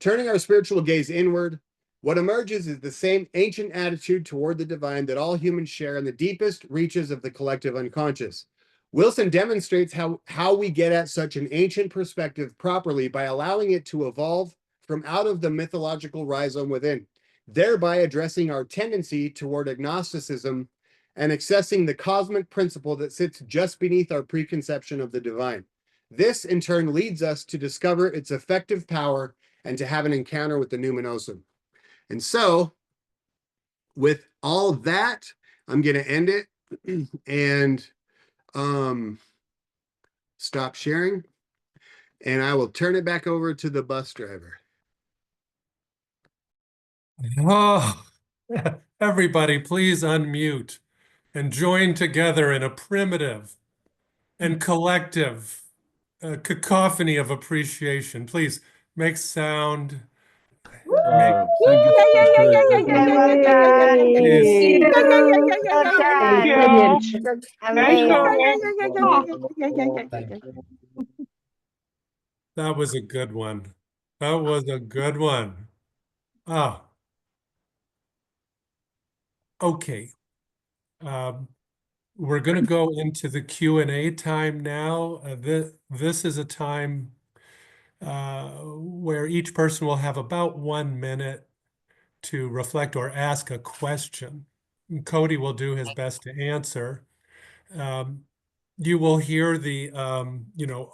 Turning our spiritual gaze inward, what emerges is the same ancient attitude toward the divine that all humans share in the deepest reaches of the collective unconscious. Wilson demonstrates how we get at such an ancient perspective properly by allowing it to evolve from out of the mythological rhizome within, thereby addressing our tendency toward agnosticism and accessing the cosmic principle that sits just beneath our preconception of the divine. This, in turn, leads us to discover its effective power and to have an encounter with the Numinosum. And so, with all that, I'm going to end it and stop sharing, and I will turn it back over to the bus driver. Oh, everybody, please unmute and join together in a primitive and collective cacophony of appreciation. Please make sound. Thank you. That was a good one. That was a good one. Ah, okay. We're going to go into the Q&A time now. This is a time where each person will have about 1 minute to reflect or ask a question. And Cody will do his best to answer. You will hear the,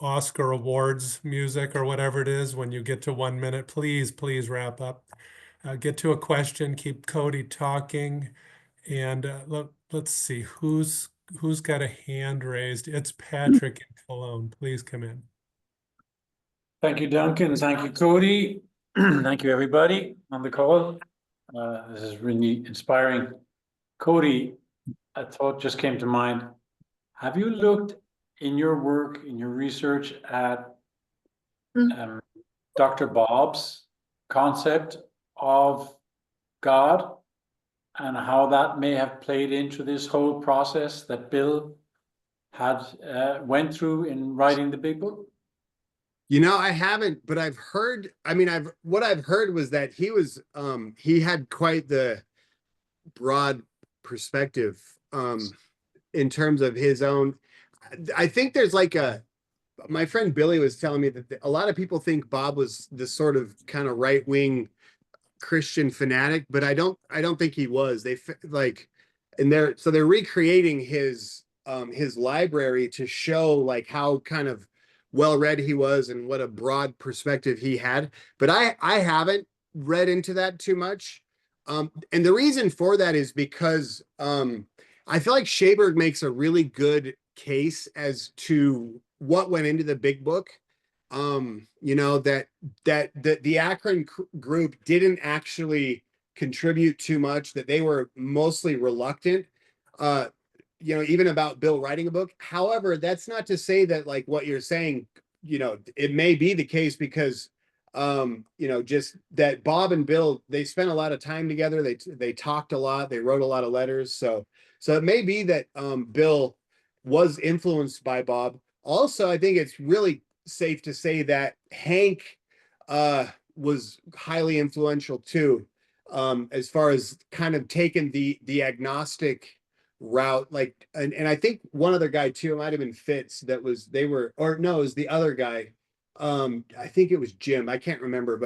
Oscar Awards music or whatever it is when you get to 1 minute. Please wrap up. Get to a question, keep Cody talking. And let's see, who's got a hand raised? It's Patrick in Cologne. Please come in. Thank you, Duncan. Thank you, Cody. Thank you, everybody on the call. This is really inspiring. Cody, a thought just came to mind. Have you looked in your work, in your research at um, Dr. Bob's concept of God and how that may have played into this whole process that Bill had went through in writing the big book? You know, I haven't, but I've heard, I mean, what I've heard was that he had quite the broad perspective in terms of his own. I think there's like my friend Billy was telling me that a lot of people think Bob was this sort of kind of right-wing Christian fanatic, but I don't think he was. Like, and they're recreating his library to show like how kind of well read he was and what a broad perspective he had. But I haven't read into that too much. And the reason for that is because I feel like Shaberg makes a really good case as to what went into the big book. You know, the Akron group didn't actually contribute too much, that they were mostly reluctant, you know, even about Bill writing a book. However, that's not to say that like what you're saying, you know, it may be the case because you know, just that Bob and Bill, they spent a lot of time together. They talked a lot, they wrote a lot of letters. So it may be that Bill was influenced by Bob. Also, I think it's really safe to say that Hank was highly influential too, as far as kind of taking the agnostic route. Like, and I think one other guy too, it might have been Fitz, that was or no, it was the other guy. I think it was Jim. I can't remember,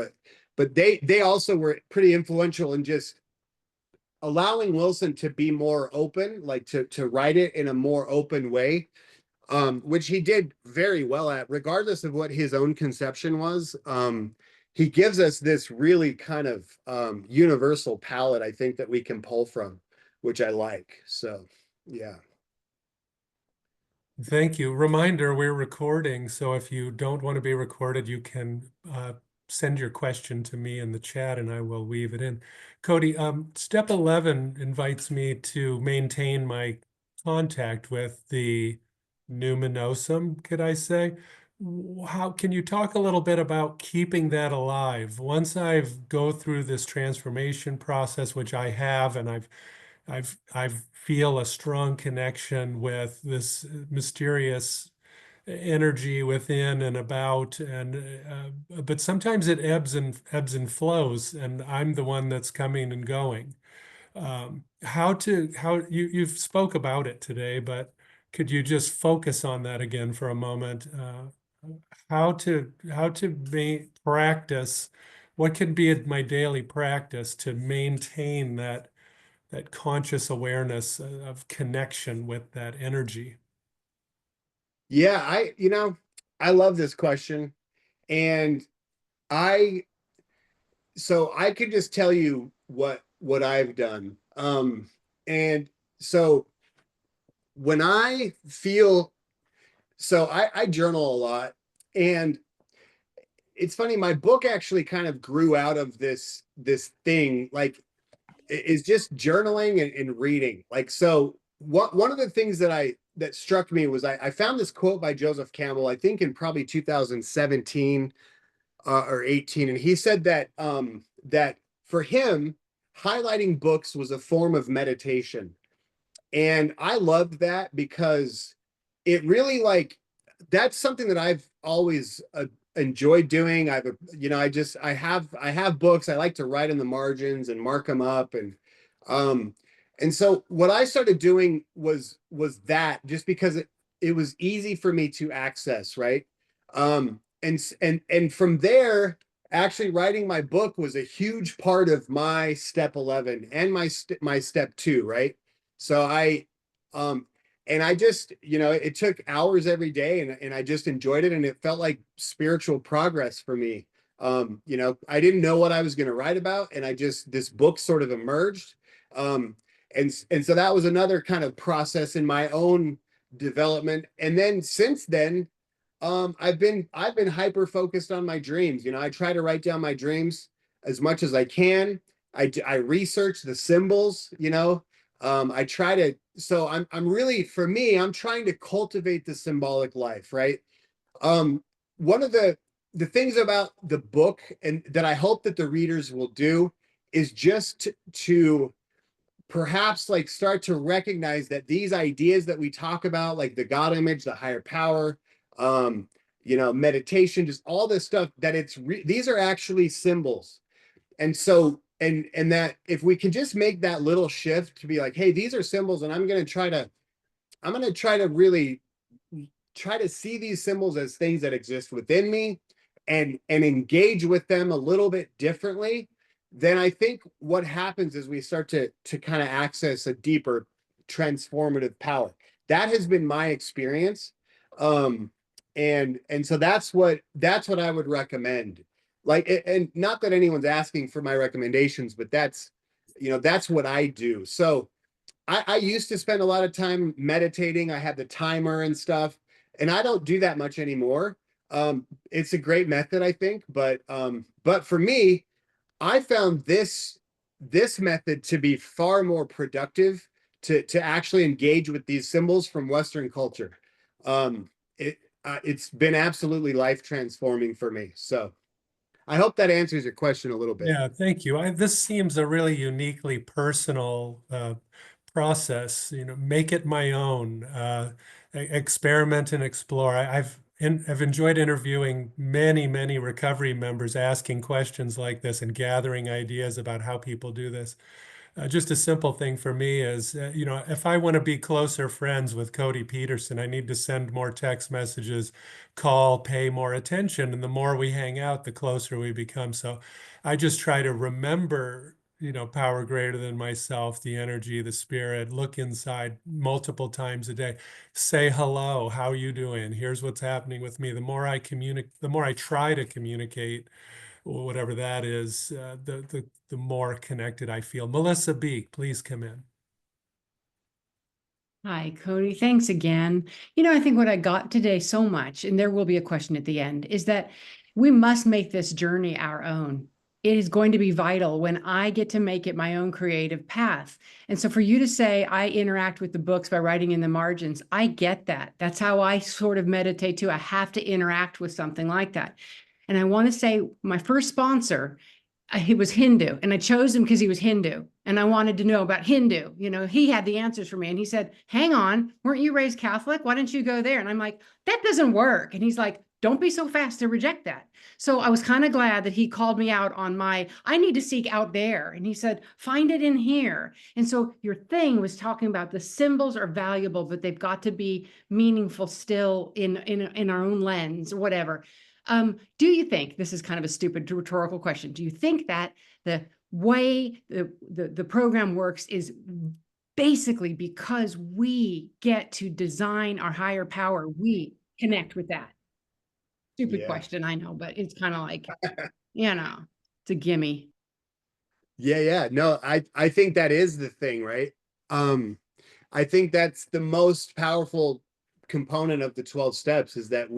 but they also were pretty influential in just allowing Wilson to be more open, like to write it in a more open way, which he did very well at, regardless of what his own conception was. He gives us this really kind of universal palette, I think, that we can pull from, which I like. So, yeah. Thank you. Reminder, we're recording, so if you don't want to be recorded, you can send your question to me in the chat and I will weave it in. Cody, step 11 invites me to maintain my contact with the Numinosum, could I say? How can you talk a little bit about keeping that alive? Once I've go through this transformation process, which I have, and I feel a strong connection with this mysterious energy within and about, and but sometimes it ebbs and flows, and I'm the one that's coming and going. How you've spoke about it today, but could you just focus on that again for a moment? How to practice? What can be my daily practice to maintain that conscious awareness of connection with that energy? Yeah, you know, I love this question. And I, so I could just tell you what I've done. And so when I feel, so I journal a lot, and it's funny, my book actually kind of grew out of this thing, like, is just journaling and reading. Like, so one of the things that struck me was I found this quote by Joseph Campbell, I think in probably 2017 or 18, and he said that that for him, highlighting books was a form of meditation. And I loved that because it really, like, that's something that I've always enjoyed doing. You know, I have books. I like to write in the margins and mark them up. Um, and so what I started doing was that, just because it was easy for me to access, right? And from there, actually writing my book was a huge part of my step 11 and my step 2, right? So um, and I just, you know, it took hours every day, and I just enjoyed it. And it felt like spiritual progress for me. You know, I didn't know what I was going to write about. And this book sort of emerged. Um, and so that was another kind of process in my own development. And then since then, I've been hyper focused on my dreams. You know, I try to write down my dreams as much as I can. I research the symbols, you know. I try to, so I'm really, for me, I'm trying to cultivate the symbolic life, right? One of the things about the book, and that I hope that the readers will do, is just to perhaps like start to recognize that these ideas that we talk about, like the God image, the higher power, um, you know, meditation, just all this stuff, that these are actually symbols. And so, and that if we can just make that little shift to be like, hey, these are symbols, and I'm going to try to really try to see these symbols as things that exist within me, and engage with them a little bit differently, then I think what happens is we start to kind of access a deeper transformative power. That has been my experience. And so that's what I would recommend. Like, and not that anyone's asking for my recommendations, but that's, you know, that's what I do. So I used to spend a lot of time meditating. I had the timer and stuff, and I don't do that much anymore. It's a great method, I think, but for me, I found this method to be far more productive to actually engage with these symbols from Western culture. It's been absolutely life transforming for me. So I hope that answers your question a little bit. Yeah, thank you. This seems a really uniquely personal process. You know, make it my own. Experiment and explore. I've enjoyed interviewing many recovery members, asking questions like this and gathering ideas about how people do this. Just a simple thing for me is, you know, if I want to be closer friends with Cody Peterson, I need to send more text messages, call, pay more attention. And the more we hang out, the closer we become. So I just try to remember, you know, power greater than myself, the energy, the spirit, look inside multiple times a day, say hello, how are you doing? Here's what's happening with me. The more I communicate, the more I try to communicate, whatever that is, the more connected I feel. Melissa Beek, please come in. Hi, Cody. Thanks again. I think what I got today so much, and there will be a question at the end, is that we must make this journey our own. It is going to be vital when I get to make it my own creative path. And so for you to say, I interact with the books by writing in the margins, I get that. That's how I sort of meditate too. I have to interact with something like that. And I want to say my first sponsor, he was Hindu, and I chose him because he was Hindu, and I wanted to know about Hindu. He had the answers for me, and he said, hang on, weren't you raised Catholic? Why didn't you go there? And I'm like, that doesn't work. And he's like, don't be so fast to reject that. So I was kind of glad that he called me out on I need to seek out there. And he said, find it in here. And so your thing was talking about the symbols are valuable, but they've got to be meaningful still in our own lens or whatever. Do you think, this is kind of a stupid rhetorical question, do you think that the way the program works is basically because we get to design our higher power, we connect with that? Stupid question, I know, but it's kind of like, it's a gimme. Yeah. No, I think that is the thing, right? I think that's the most powerful component of the 12 steps, is that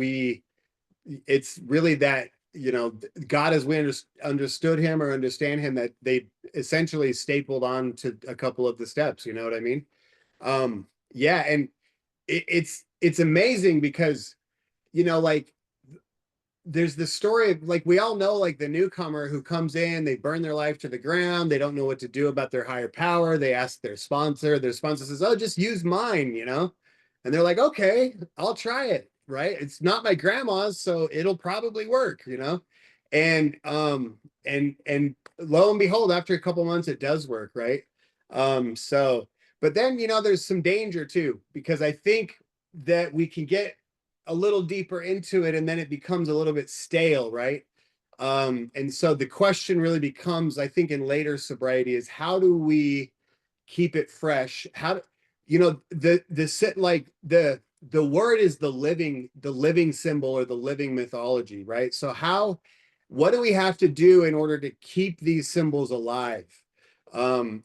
it's really that, God, as we understood him or understand him, that they essentially stapled on to a couple of the steps, you know what I mean? Yeah. And it's amazing because, like, there's the story of, like, we all know, like, the newcomer who comes in, they burn their life to the ground, they don't know what to do about their higher power, they ask their sponsor says, oh, just use mine, and they're like, okay, I'll try it, right? It's not my grandma's, so it'll probably work, and and lo and behold, after a couple months, it does work, right? So, but then, there's some danger too, because I think that we can get a little deeper into it and then it becomes a little bit stale, right? And so the question really becomes, I think, in later sobriety, is how do we keep it fresh? How the word is the living symbol or the living mythology, right? So what do we have to do in order to keep these symbols alive? And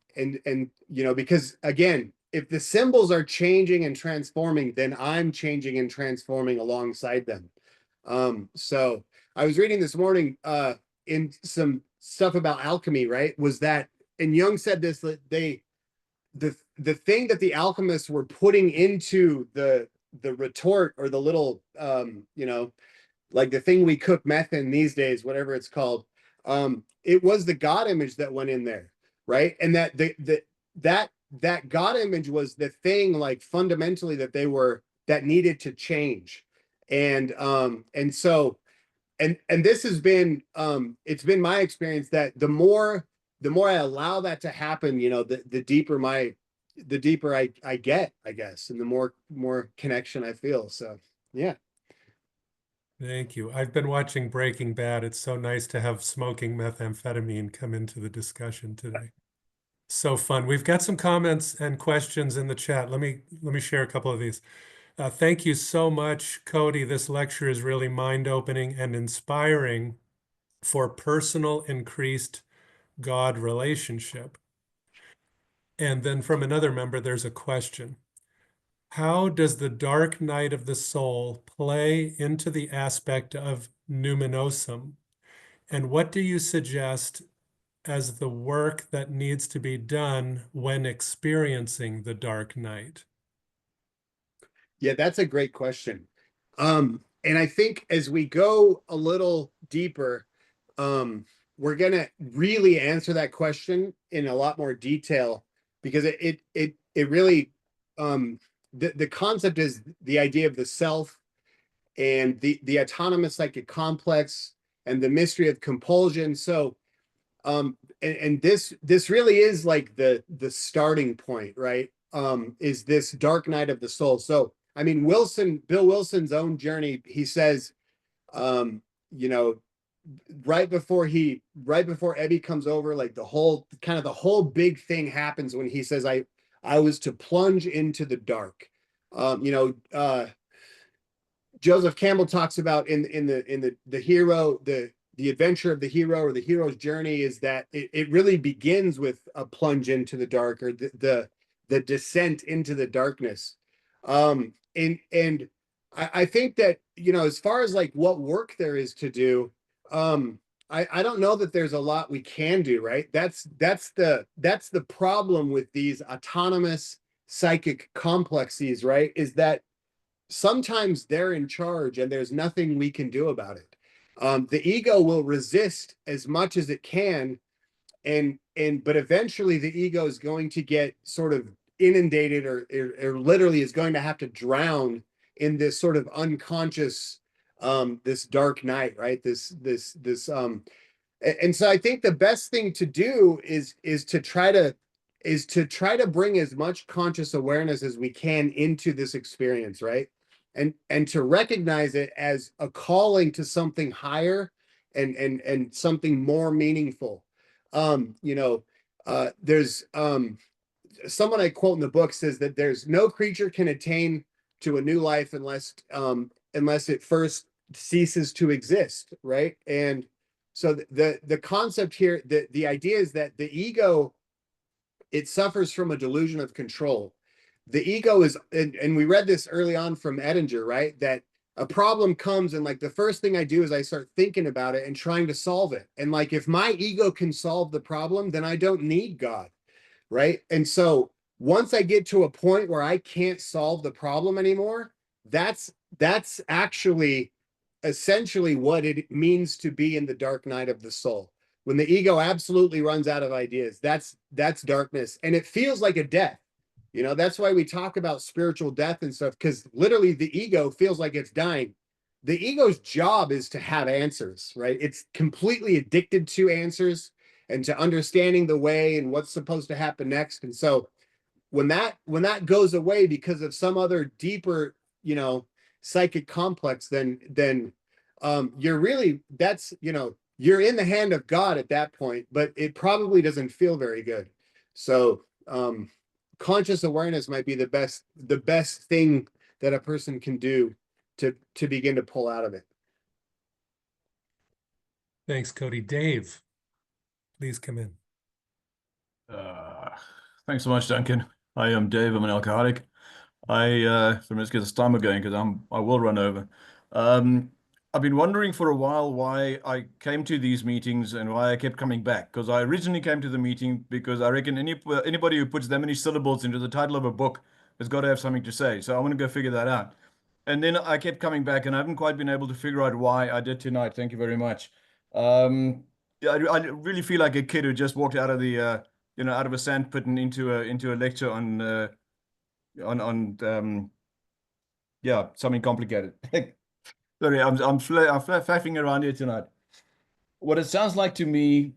because again, if the symbols are changing and transforming, then I'm changing and transforming alongside them. So I was reading this morning in some stuff about alchemy, right? Was that and Jung said this, that the thing that the alchemists were putting into the retort, or the little you know, like the thing we cook meth in these days, whatever it's called, it was the God image that went in there, right? And that that God image was the thing, like fundamentally, that needed to change. And so, and this has been, it's been my experience that the more I allow that to happen, you know, the deeper I get, I guess, and the more connection I feel. So yeah. Thank you. I've been watching Breaking Bad. It's so nice to have smoking methamphetamine come into the discussion today. So fun. We've got some comments and questions in the chat. Let me share a couple of these. Thank you so much, Cody. This lecture is really mind-opening and inspiring for personal increased God relationship. And then from another member, there's a question. How does the dark night of the soul play into the aspect of Numinosum? And what do you suggest as the work that needs to be done when experiencing the dark night? Yeah, that's a great question. And I think as we go a little deeper, we're gonna really answer that question in a lot more detail, because it really, the concept is the idea of the self, and the autonomous psychic complex, and the mystery of compulsion. So and this really is like the starting point, right? Is this dark night of the soul. So I mean, Bill Wilson's own journey, he says, you know, right before Ebby comes over, like the whole big thing happens when he says, I was to plunge into the dark. You know, Joseph Campbell talks about in the hero, the adventure of the hero, or the hero's journey, is that it really begins with a plunge into the dark, or the descent into the darkness. And I think that, you know, as far as like what work there is to do, I don't know that there's a lot we can do, right? That's the problem with these autonomous psychic complexes, right? Is that sometimes they're in charge and there's nothing we can do about it. The ego will resist as much as it can, but eventually the ego is going to get sort of inundated, or literally is going to have to drown in this sort of unconscious, this dark night, right? And so I think the best thing to do is to try to bring as much conscious awareness as we can into this experience, right? And to recognize it as a calling to something higher, and something more meaningful. You know, there's someone I quote in the book says that there's no creature can attain to a new life unless it first ceases to exist, right? And so the concept here, the idea is that the ego, it suffers from a delusion of control. The ego is, and we read this early on from Edinger, right? That a problem comes, and like the first thing I do is I start thinking about it and trying to solve it. And like, if my ego can solve the problem, then I don't need God, right? And so once I get to a point where I can't solve the problem anymore, that's actually essentially what it means to be in the dark night of the soul. When the ego absolutely runs out of ideas, that's darkness, and it feels like a death. You know, that's why we talk about spiritual death and stuff, because literally the ego feels like it's dying. The ego's job is to have answers, right? It's completely addicted to answers and to understanding the way and what's supposed to happen next. And so when that goes away because of some other deeper, you know, psychic complex, then you're really, that's, you know, you're in the hand of God at that point, but it probably doesn't feel very good. So conscious awareness might be the best thing that a person can do to begin to pull out of it. Thanks, Cody. Dave, please come in. Thanks so much, Duncan. I am Dave. I'm an alcoholic. Let's get the stomach going, because I will run over. I've been wondering for a while why I came to these meetings and why I kept coming back. Because I originally came to the meeting because I reckon anybody who puts that many syllables into the title of a book has got to have something to say. So I want to go figure that out. And then I kept coming back, and I haven't quite been able to figure out why I did tonight. Thank you very much. Yeah, I really feel like a kid who just walked out of the out of a sandpit and into a lecture on yeah, something complicated. Sorry, I'm faffing around here tonight. What it sounds like to me,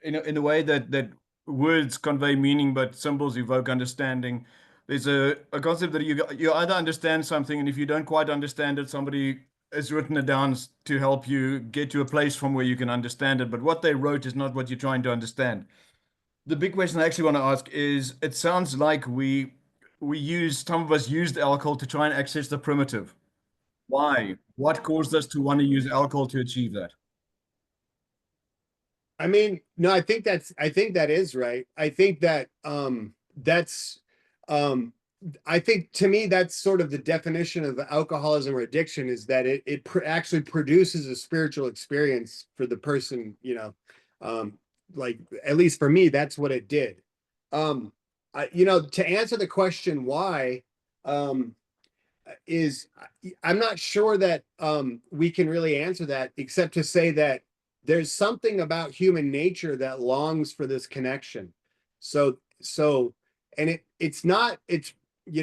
in a way that words convey meaning, but symbols evoke understanding. There's a concept that you either understand something, and if you don't quite understand it, somebody has written it down to help you get to a place from where you can understand it. But what they wrote is not what you're trying to understand. The big question I actually want to ask is: it sounds like some of us used alcohol to try and access the primitive. Why? What caused us to want to use alcohol to achieve that? I mean, no, I think that is right. I think that that's um I think to me that's sort of the definition of alcoholism or addiction, is that actually produces a spiritual experience for the person, like, at least for me, that's what it did. To answer the question why, um is I'm not sure that we can really answer that, except to say that there's something about human nature that longs for this connection. So and it's not it's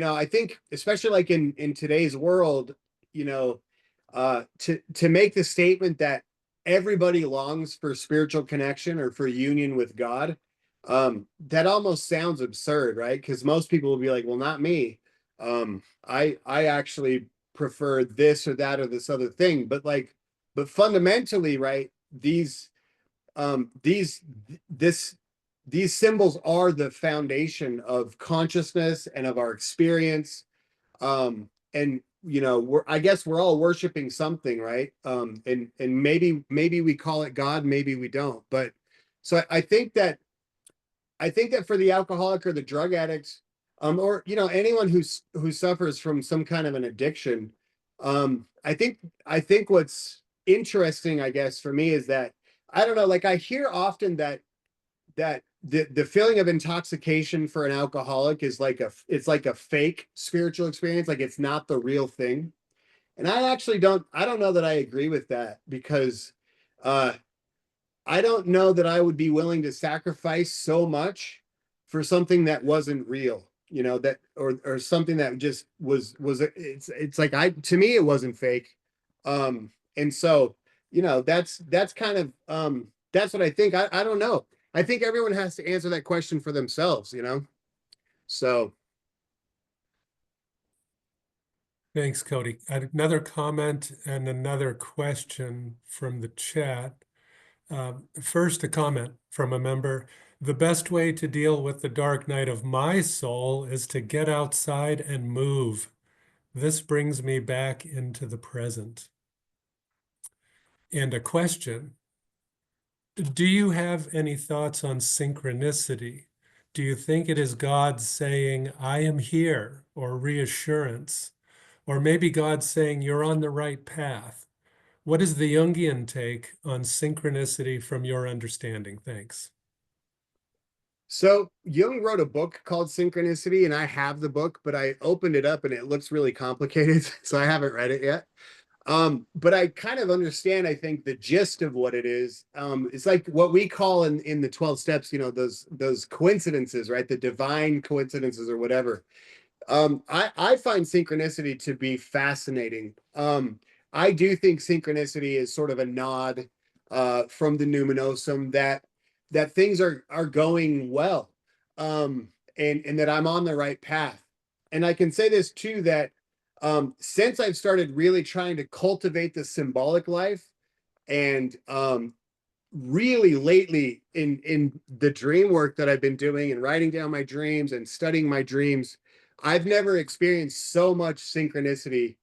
I think, especially like in today's world, to make the statement that everybody longs for spiritual connection or for union with God, that almost sounds absurd, right? Because most people will be like, well, not me. I actually prefer this or that or this other thing. But fundamentally, right, these these symbols are the foundation of consciousness and of our experience. And I guess we're all worshiping something, right? And maybe we call it God, maybe we don't. But so I think that for the alcoholic or the drug addict, or anyone who suffers from some kind of an addiction, I think what's interesting, I guess, for me, is that I don't know, like, I hear often that the feeling of intoxication for an alcoholic is it's like a fake spiritual experience, like it's not the real thing. And I don't know that I agree with that, because uh I don't know that I would be willing to sacrifice so much for something that wasn't real, that or something that just was it's like, to me it wasn't fake. And so, that's kind of that's what I think. I don't know. I think everyone has to answer that question for themselves. So Thanks, Cody. Another comment and another question from the chat. First, a comment from a member. The best way to deal with the dark night of my soul is to get outside and move. This brings me back into the present. And a question. Do you have any thoughts on synchronicity? Do you think it is God saying, I am here, or reassurance? Or maybe God saying, you're on the right path? What is the Jungian take on synchronicity from your understanding? Thanks. So Jung wrote a book called Synchronicity, and I have the book, but I opened it up and it looks really complicated, so I haven't read it yet. But I kind of understand, I think, the gist of what it is. It's like what we call in the 12 steps, those coincidences, right? The divine coincidences or whatever. I find synchronicity to be fascinating. I do think synchronicity is sort of a nod from the Numinosum that things are going well, and that I'm on the right path. And I can say this too, that since I've started really trying to cultivate the symbolic life, and really lately in the dream work that I've been doing and writing down my dreams and studying my dreams, I've never experienced so much synchronicity.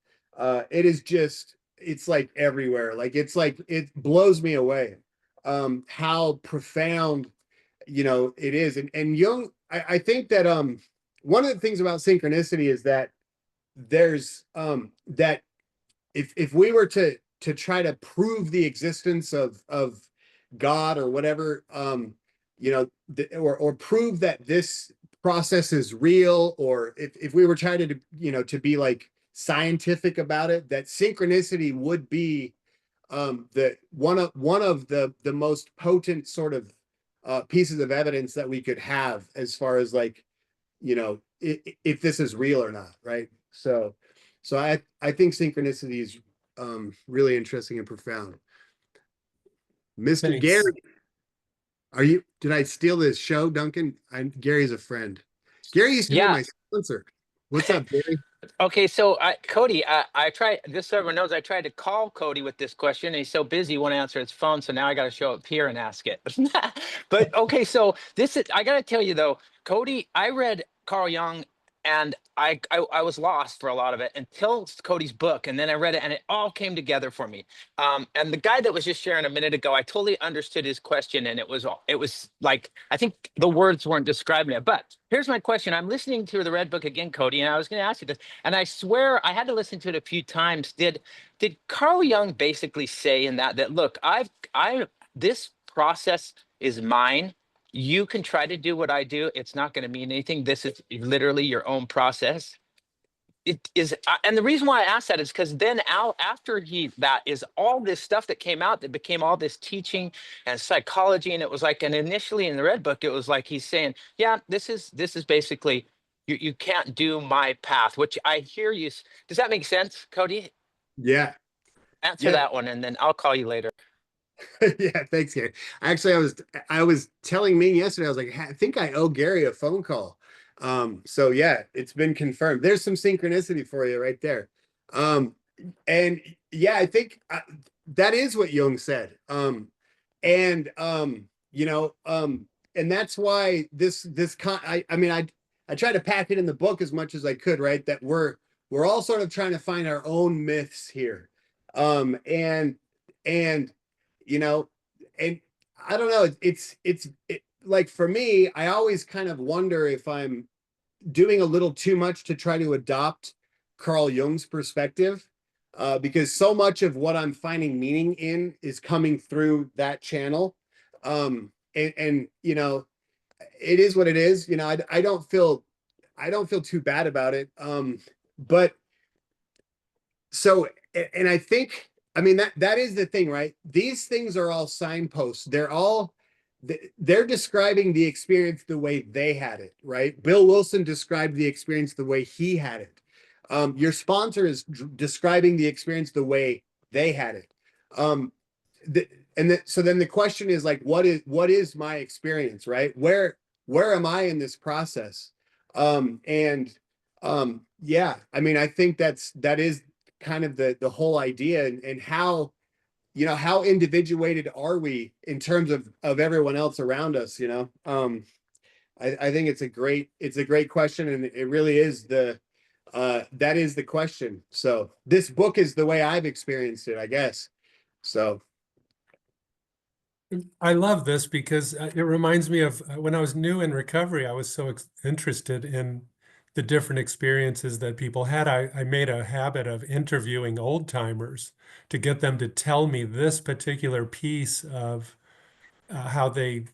It's like everywhere. Like it blows me away how profound it is. And Jung, I think that one of the things about synchronicity is that there's that if we were try to prove the existence of God or whatever, you know, or prove that this process is real, or if we were trying to, you know, to be like scientific about it, that synchronicity would be the one of the most potent sort of pieces of evidence that we could have as far as like, you know, if this is real or not, right? So I think synchronicity is really interesting and profound. Mr. Thanks. Gary, did I steal this show, Duncan? Gary's a friend. Gary used to be Yeah. my sponsor. What's up, Gary? Okay, so Cody, I tried, just so everyone knows, I tried to call Cody with this question, and he's so busy, he won't answer his phone, so now I got to show up here and ask it. But okay, so I got to tell you though, Cody, I read Carl Jung, and I was lost for a lot of it until Cody's book, and then I read it, and it all came together for me. And the guy that was just sharing a minute ago, I totally understood his question, and it was like, I think the words weren't describing it. But here's my question. I'm listening to the Red Book again, Cody, and I was going to ask you this, and I swear I had to listen to it a few times. Did Carl Jung basically say in that look, this process is mine. You can try to do what I do. It's not going to mean anything. This is literally your own process. It is, and the reason why I asked that is because then after that is all this stuff that came out that became all this teaching and psychology, and it was like, and initially in the Red Book, it was like he's saying, yeah, this is basically you can't do my path, which I hear you. Does that make sense, Cody? Yeah. Answer Yeah. that one, and then I'll call you later. Yeah, thanks, Gary. Actually, I was telling Ming yesterday, I was like, I think I owe Gary a phone call. So yeah, it's been confirmed. There's some synchronicity for you right there. And yeah, I think that is what Jung said. And you know, and that's why I mean, I try to pack it in the book as much as I could, right? That we're all sort of trying to find our own myths here. And you know, and I don't know, it's like for me, I always kind of wonder if I'm doing a little too much to try to adopt Carl Jung's perspective, because so much of what I'm finding meaning in is coming through that channel. And you know, it is what it is. You know, I don't feel too bad about it. But so, and I think, I mean, that is the thing, right? These things are all signposts. They're describing the experience the way they had it, right? Bill Wilson described the experience the way he had it. Your sponsor is describing the experience the way they had it. So then the question is like, what is my experience, right? Where am I in this process? Yeah, I mean, I think that is kind of the whole idea, and how, you know, how individuated are we in terms of everyone else around us, you know? I think it's a great question, and it really is that is the question. So this book is the way I've experienced it, I guess. So I love this because it reminds me of when I was new in recovery, I was so interested in the different experiences that people had. I made a habit of interviewing old timers to get them to tell me this particular piece of how they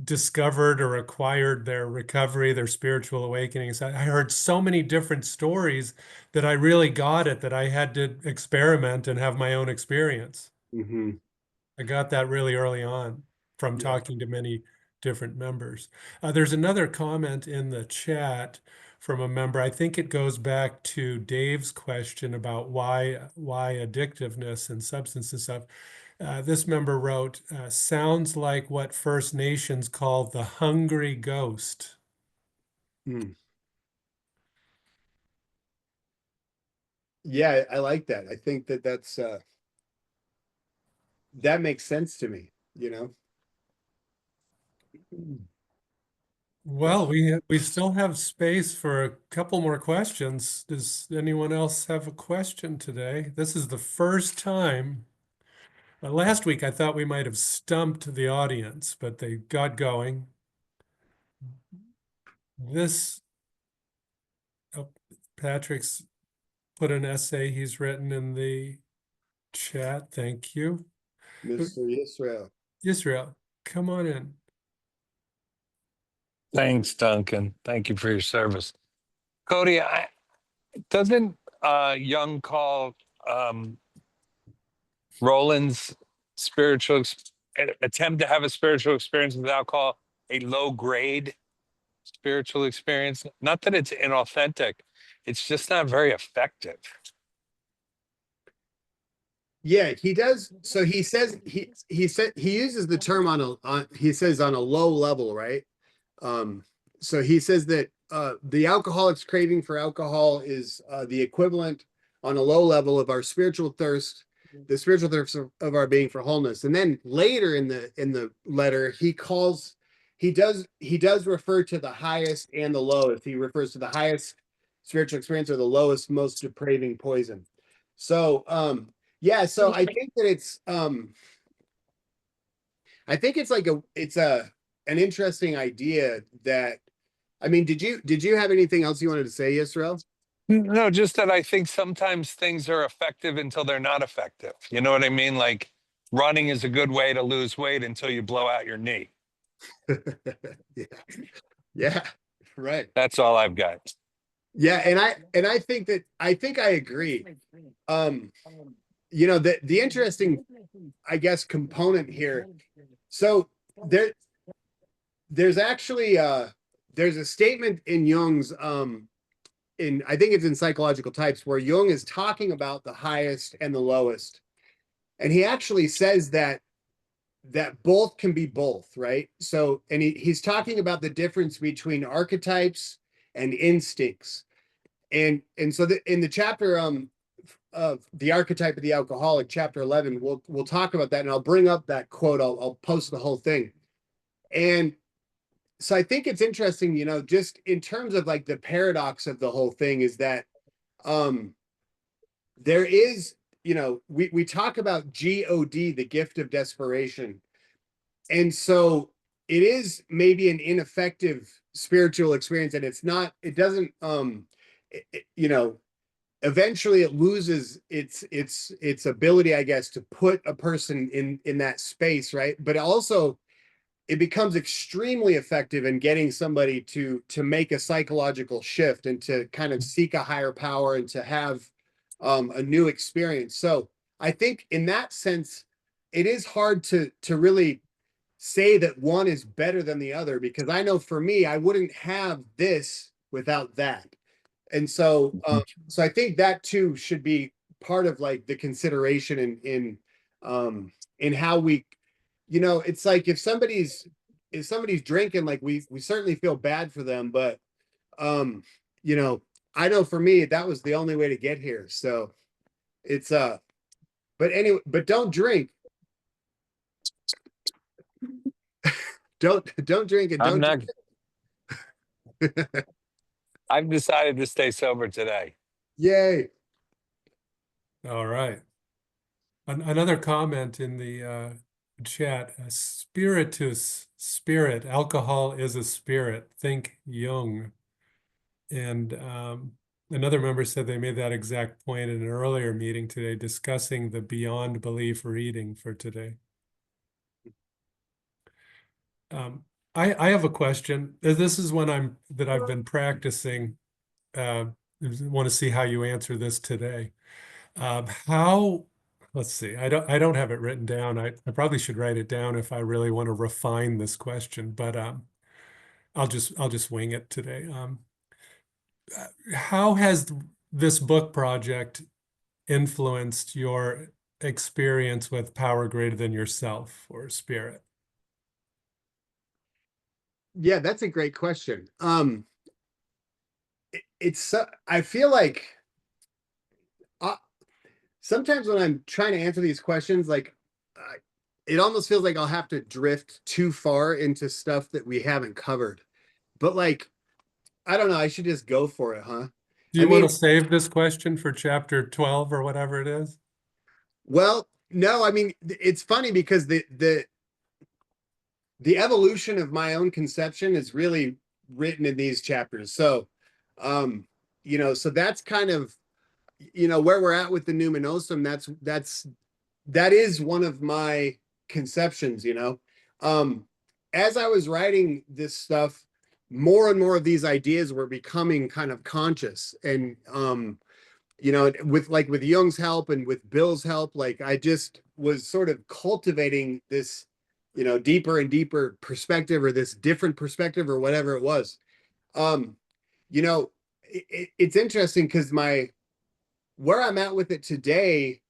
discovered or acquired their recovery, their spiritual awakenings. I heard so many different stories that I really got it, that I had to experiment and have my own experience. mhm. I got that really early on from Yeah. talking to many different members. There's another comment in the chat from a member. I think it goes back to Dave's question about why addictiveness and substance and stuff. This member wrote, sounds like what First Nations call the hungry ghost. Mm. Yeah, I like that. I think that's that makes sense to me, you know. Well, we still have space for a couple more questions. Does anyone else have a question today? This is the first time. Last week, I thought we might have stumped the audience, but they got going. This, oh, Patrick's put an essay he's written in the chat. Thank you. Mr. Israel. Israel, come on in. Thanks, Duncan. Thank you for your service. Cody, doesn't Young call Roland's attempt to have a spiritual experience with alcohol a low grade spiritual experience? Not that it's inauthentic, it's just not very effective. Yeah, he does. So he says he said he uses the term he says on a low level, right? So he says that the alcoholic's craving for alcohol is the equivalent on a low level of our spiritual thirst, the spiritual thirst of our being for wholeness. And then later in the letter, he does refer to the highest and the lowest. He refers to the highest spiritual experience or the lowest, most depraving poison. So yeah, so I think that it's like an interesting idea that, I mean, did you have anything else you wanted to say, Yisrael? No, just that I think sometimes things are effective until they're not effective. You know what I mean? Like running is a good way to lose weight until you blow out your knee. Yeah. Yeah, right. That's all I've got. Yeah, and I think I agree. The interesting, I guess, component here. So there's actually there's a statement in Jung's I think it's in Psychological Types, where Jung is talking about the highest and the lowest, and he actually says that both can be both, right? So, and he's talking about the difference between archetypes and instincts, and so in the chapter of the archetype of the alcoholic, chapter 11, we'll talk about that, and I'll bring up that quote. I'll post the whole thing. And so I think it's interesting, just in terms of like the paradox of the whole thing is that there is, we talk about God, the gift of desperation. And so it is maybe an ineffective spiritual experience, and it doesn't eventually it loses its ability, I guess, to put a person in that space, right? But also it becomes extremely effective in getting somebody to make a psychological shift and to kind of seek a higher power and to have a new experience. So I think in that sense, it is hard to really say that one is better than the other, because I know for me, I wouldn't have this without that. And so so I think that too should be part of like the consideration in how we, it's like if somebody's drinking, like we certainly feel bad for them, but I know for me that was the only way to get here. So it's but anyway, but don't drink. Don't drink and I'm don't not. I've decided to stay sober today. Yay. All right. Another comment in the chat, spiritus, spirit, alcohol is a spirit, think Jung. And another member said they made that exact point in an earlier meeting today, discussing the beyond belief reading for today. I have a question. This is one I've been practicing. Want to see how you answer this today. Let's see, I don't have it written down. I probably should write it down if I really want to refine this question, but I'll just wing it today. How has this book project influenced your experience with power greater than yourself or spirit? Yeah, that's a great question. I feel like sometimes when I'm trying to answer these questions, like it almost feels like I'll have to drift too far into stuff that we haven't covered. But like, I don't know, I should just go for it, huh? Do you want to save this question for chapter 12 or whatever it is? Well, no, I mean, it's funny because the evolution of my own conception is really written in these chapters. So, so that's kind of, where we're at with the Numinosum. That's that is one of my conceptions, you know. As I was writing this stuff, more and more of these ideas were becoming kind of conscious. And you know, with Jung's help and with Bill's help, like I just was sort of cultivating this, you know, deeper and deeper perspective, or this different perspective, or whatever it was. You know, it's interesting because where I'm at with it today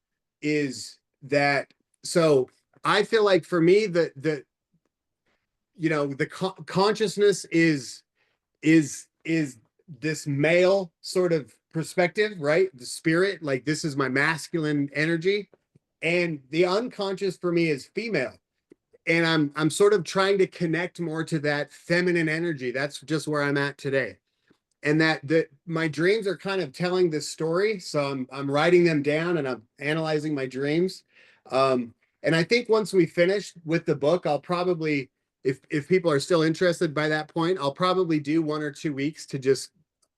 is that, so I feel like for me, you know, the consciousness is this male sort of perspective, right? The spirit, like this is my masculine energy, and the unconscious for me is female. And I'm sort of trying to connect more to that feminine energy. That's just where I'm at today. And that my dreams are kind of telling this story. So I'm writing them down and I'm analyzing my dreams. And I think once we finish with the book, I'll probably, if people are still interested by that point, I'll probably do 1 or 2 weeks to just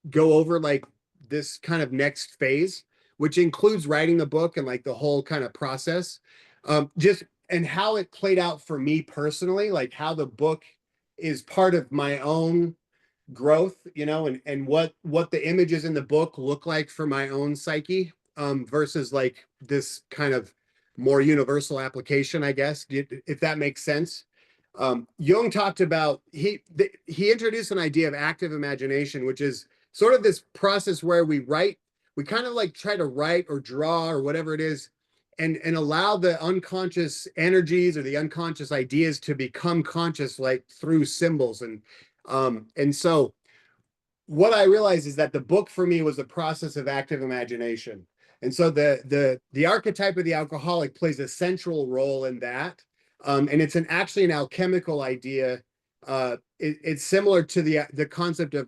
go over like this kind of next phase, which includes writing the book and like the whole kind of process. Just and how it played out for me personally, like how the book is part of my own growth, you know, and what the images in the book look like for my own psyche, versus like this kind of more universal application, I guess, if that makes sense. Jung talked about, he introduced an idea of active imagination, which is sort of this process where we kind of like try to write or draw or whatever it is, and allow the unconscious energies or the unconscious ideas to become conscious, like through symbols. And so what I realized is that the book for me was a process of active imagination. And so the archetype of the alcoholic plays a central role in that. And it's actually an alchemical idea. It's similar to the concept of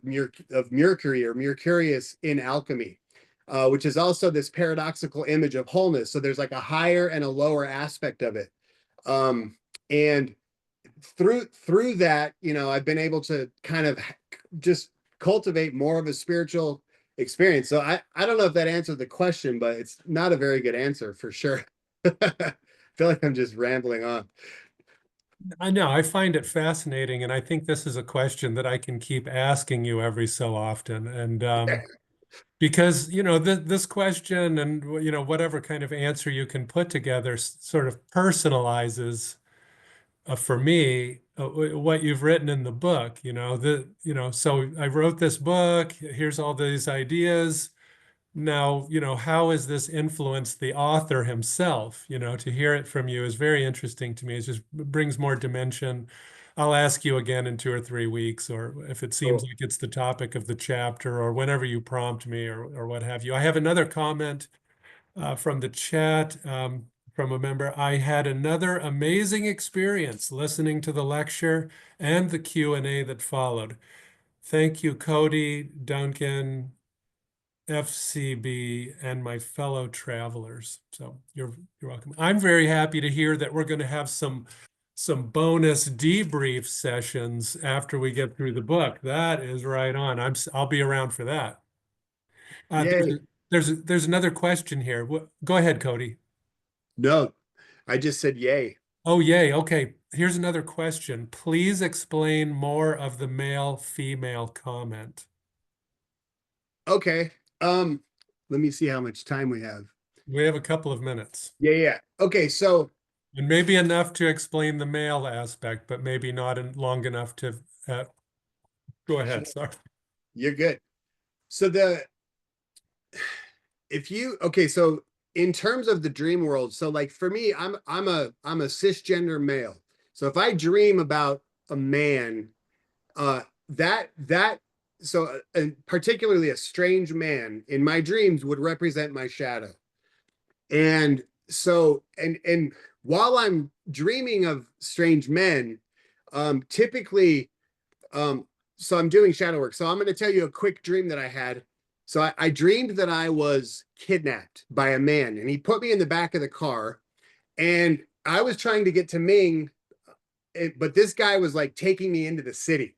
Mercury or Mercurius in alchemy, which is also this paradoxical image of wholeness. So there's like a higher and a lower aspect of it. And through that, you know, I've been able to kind of just cultivate more of a spiritual experience. So I don't know if that answered the question, but it's not a very good answer for sure. I feel like I'm just rambling on. I know, I find it fascinating, and I think this is a question that I can keep asking you every so often. And because, you know, this question and, you know, whatever kind of answer you can put together sort of personalizes for me what you've written in the book, you know, so I wrote this book, here's all these ideas. Now, you know, how has this influenced the author himself? You know, to hear it from you is very interesting to me. It just brings more dimension. I'll ask you again in 2 or 3 weeks, or if it seems like it's the topic of the chapter, or whenever you prompt me, or what have you. I have another comment from the chat from a member. I had another amazing experience listening to the lecture and the Q&A that followed. Thank you, Cody, Duncan, FCB, and my fellow travelers. So you're welcome. I'm very happy to hear that we're going to have some bonus debrief sessions after we get through the book. That is right on. I'll be around for that. Yay. There's another question here. Go ahead, Cody. No, I just said yay. Oh, yay. Okay. Here's another question. Please explain more of the male-female comment. Okay. Let me see how much time we have. We have a couple of minutes. Yeah. Okay, so And maybe enough to explain the male aspect, but maybe not long enough to go ahead. Sorry. you're good. So so in terms of the dream world, so like for me, I'm a cisgender male. So if I dream about a man, and particularly a strange man in my dreams would represent my shadow. And so, and while I'm dreaming of strange men, typically, so I'm doing shadow work. So I'm going to tell you a quick dream that I had. So I dreamed that I was kidnapped by a man, and he put me in the back of the car, and I was trying to get to Ming, but this guy was like taking me into the city,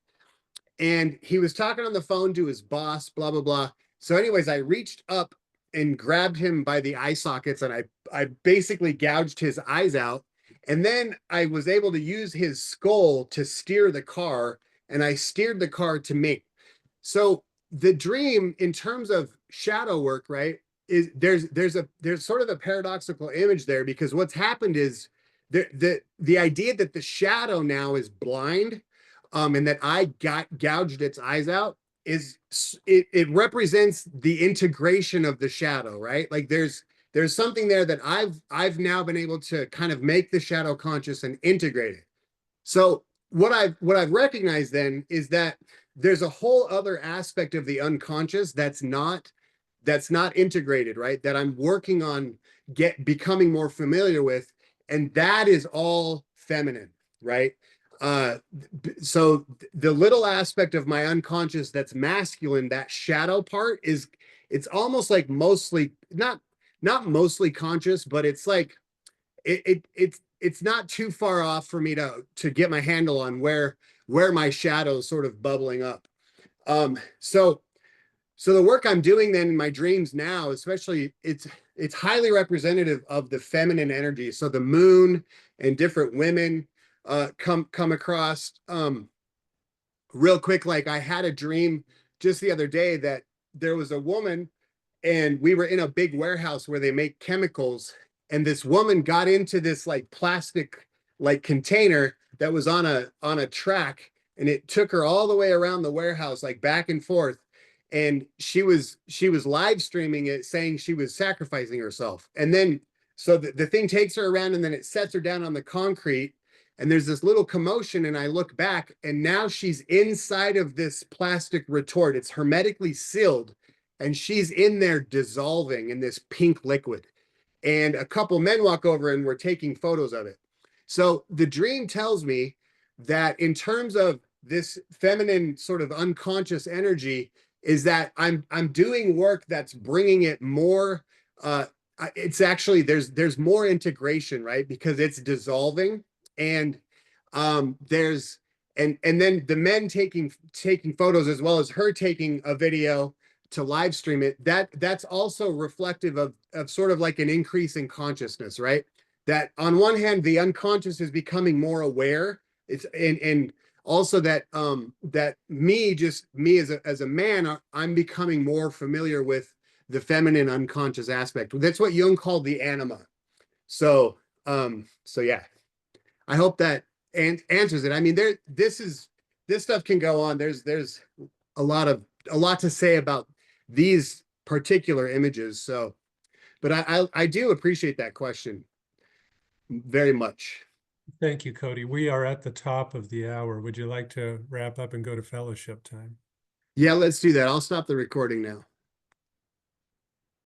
and he was talking on the phone to his boss, blah, blah, blah. So anyways, I reached up and grabbed him by the eye sockets, and I basically gouged his eyes out. And then I was able to use his skull to steer the car, and I steered the car to me. So the dream, in terms of shadow work, right, is there's sort of a paradoxical image there, because what's happened is the idea that the shadow now is blind, and that I gouged its eyes out, is it represents the integration of the shadow, right? Like there's something there that I've now been able to kind of make the shadow conscious and integrate it. So what I've recognized then is that there's a whole other aspect of the unconscious that's not integrated, right? That I'm working on becoming more familiar with, and that is all feminine, right? So the little aspect of my unconscious that's masculine, that shadow part, it's almost like mostly not mostly conscious, but it's like it's not too far off for me to get my handle on where my shadow is sort of bubbling up. So the work I'm doing then in my dreams now, especially, it's highly representative of the feminine energy. So the moon and different women come across. Real quick, like I had a dream just the other day that there was a woman, and we were in a big warehouse where they make chemicals, and this woman got into this like plastic like container that was on a track, and it took her all the way around the warehouse, like back and forth. And she was live streaming it, saying she was sacrificing herself. And then so the thing takes her around, and then it sets her down on the concrete, and there's this little commotion, and I look back, and now she's inside of this plastic retort. It's hermetically sealed, and she's in there dissolving in this pink liquid. And a couple men walk over, and we're taking photos of it. So the dream tells me that in terms of this feminine sort of unconscious energy, is that I'm doing work that's bringing it more. It's actually there's more integration, right? Because it's dissolving, and there's and then the men taking photos, as well as her taking a video to live stream it. That's also reflective of sort of like an increase in consciousness, right? That on one hand, the unconscious is becoming more aware. It's and also that that me as a man, I'm becoming more familiar with the feminine unconscious aspect. That's what Jung called the anima. So yeah, I hope that answers it. I mean, this stuff can go on. There's a lot to say about these particular images. So, but I do appreciate that question very much. Thank you, Cody. We are at the top of the hour. Would you like to wrap up and go to fellowship time? Yeah, let's do that. I'll stop the recording now.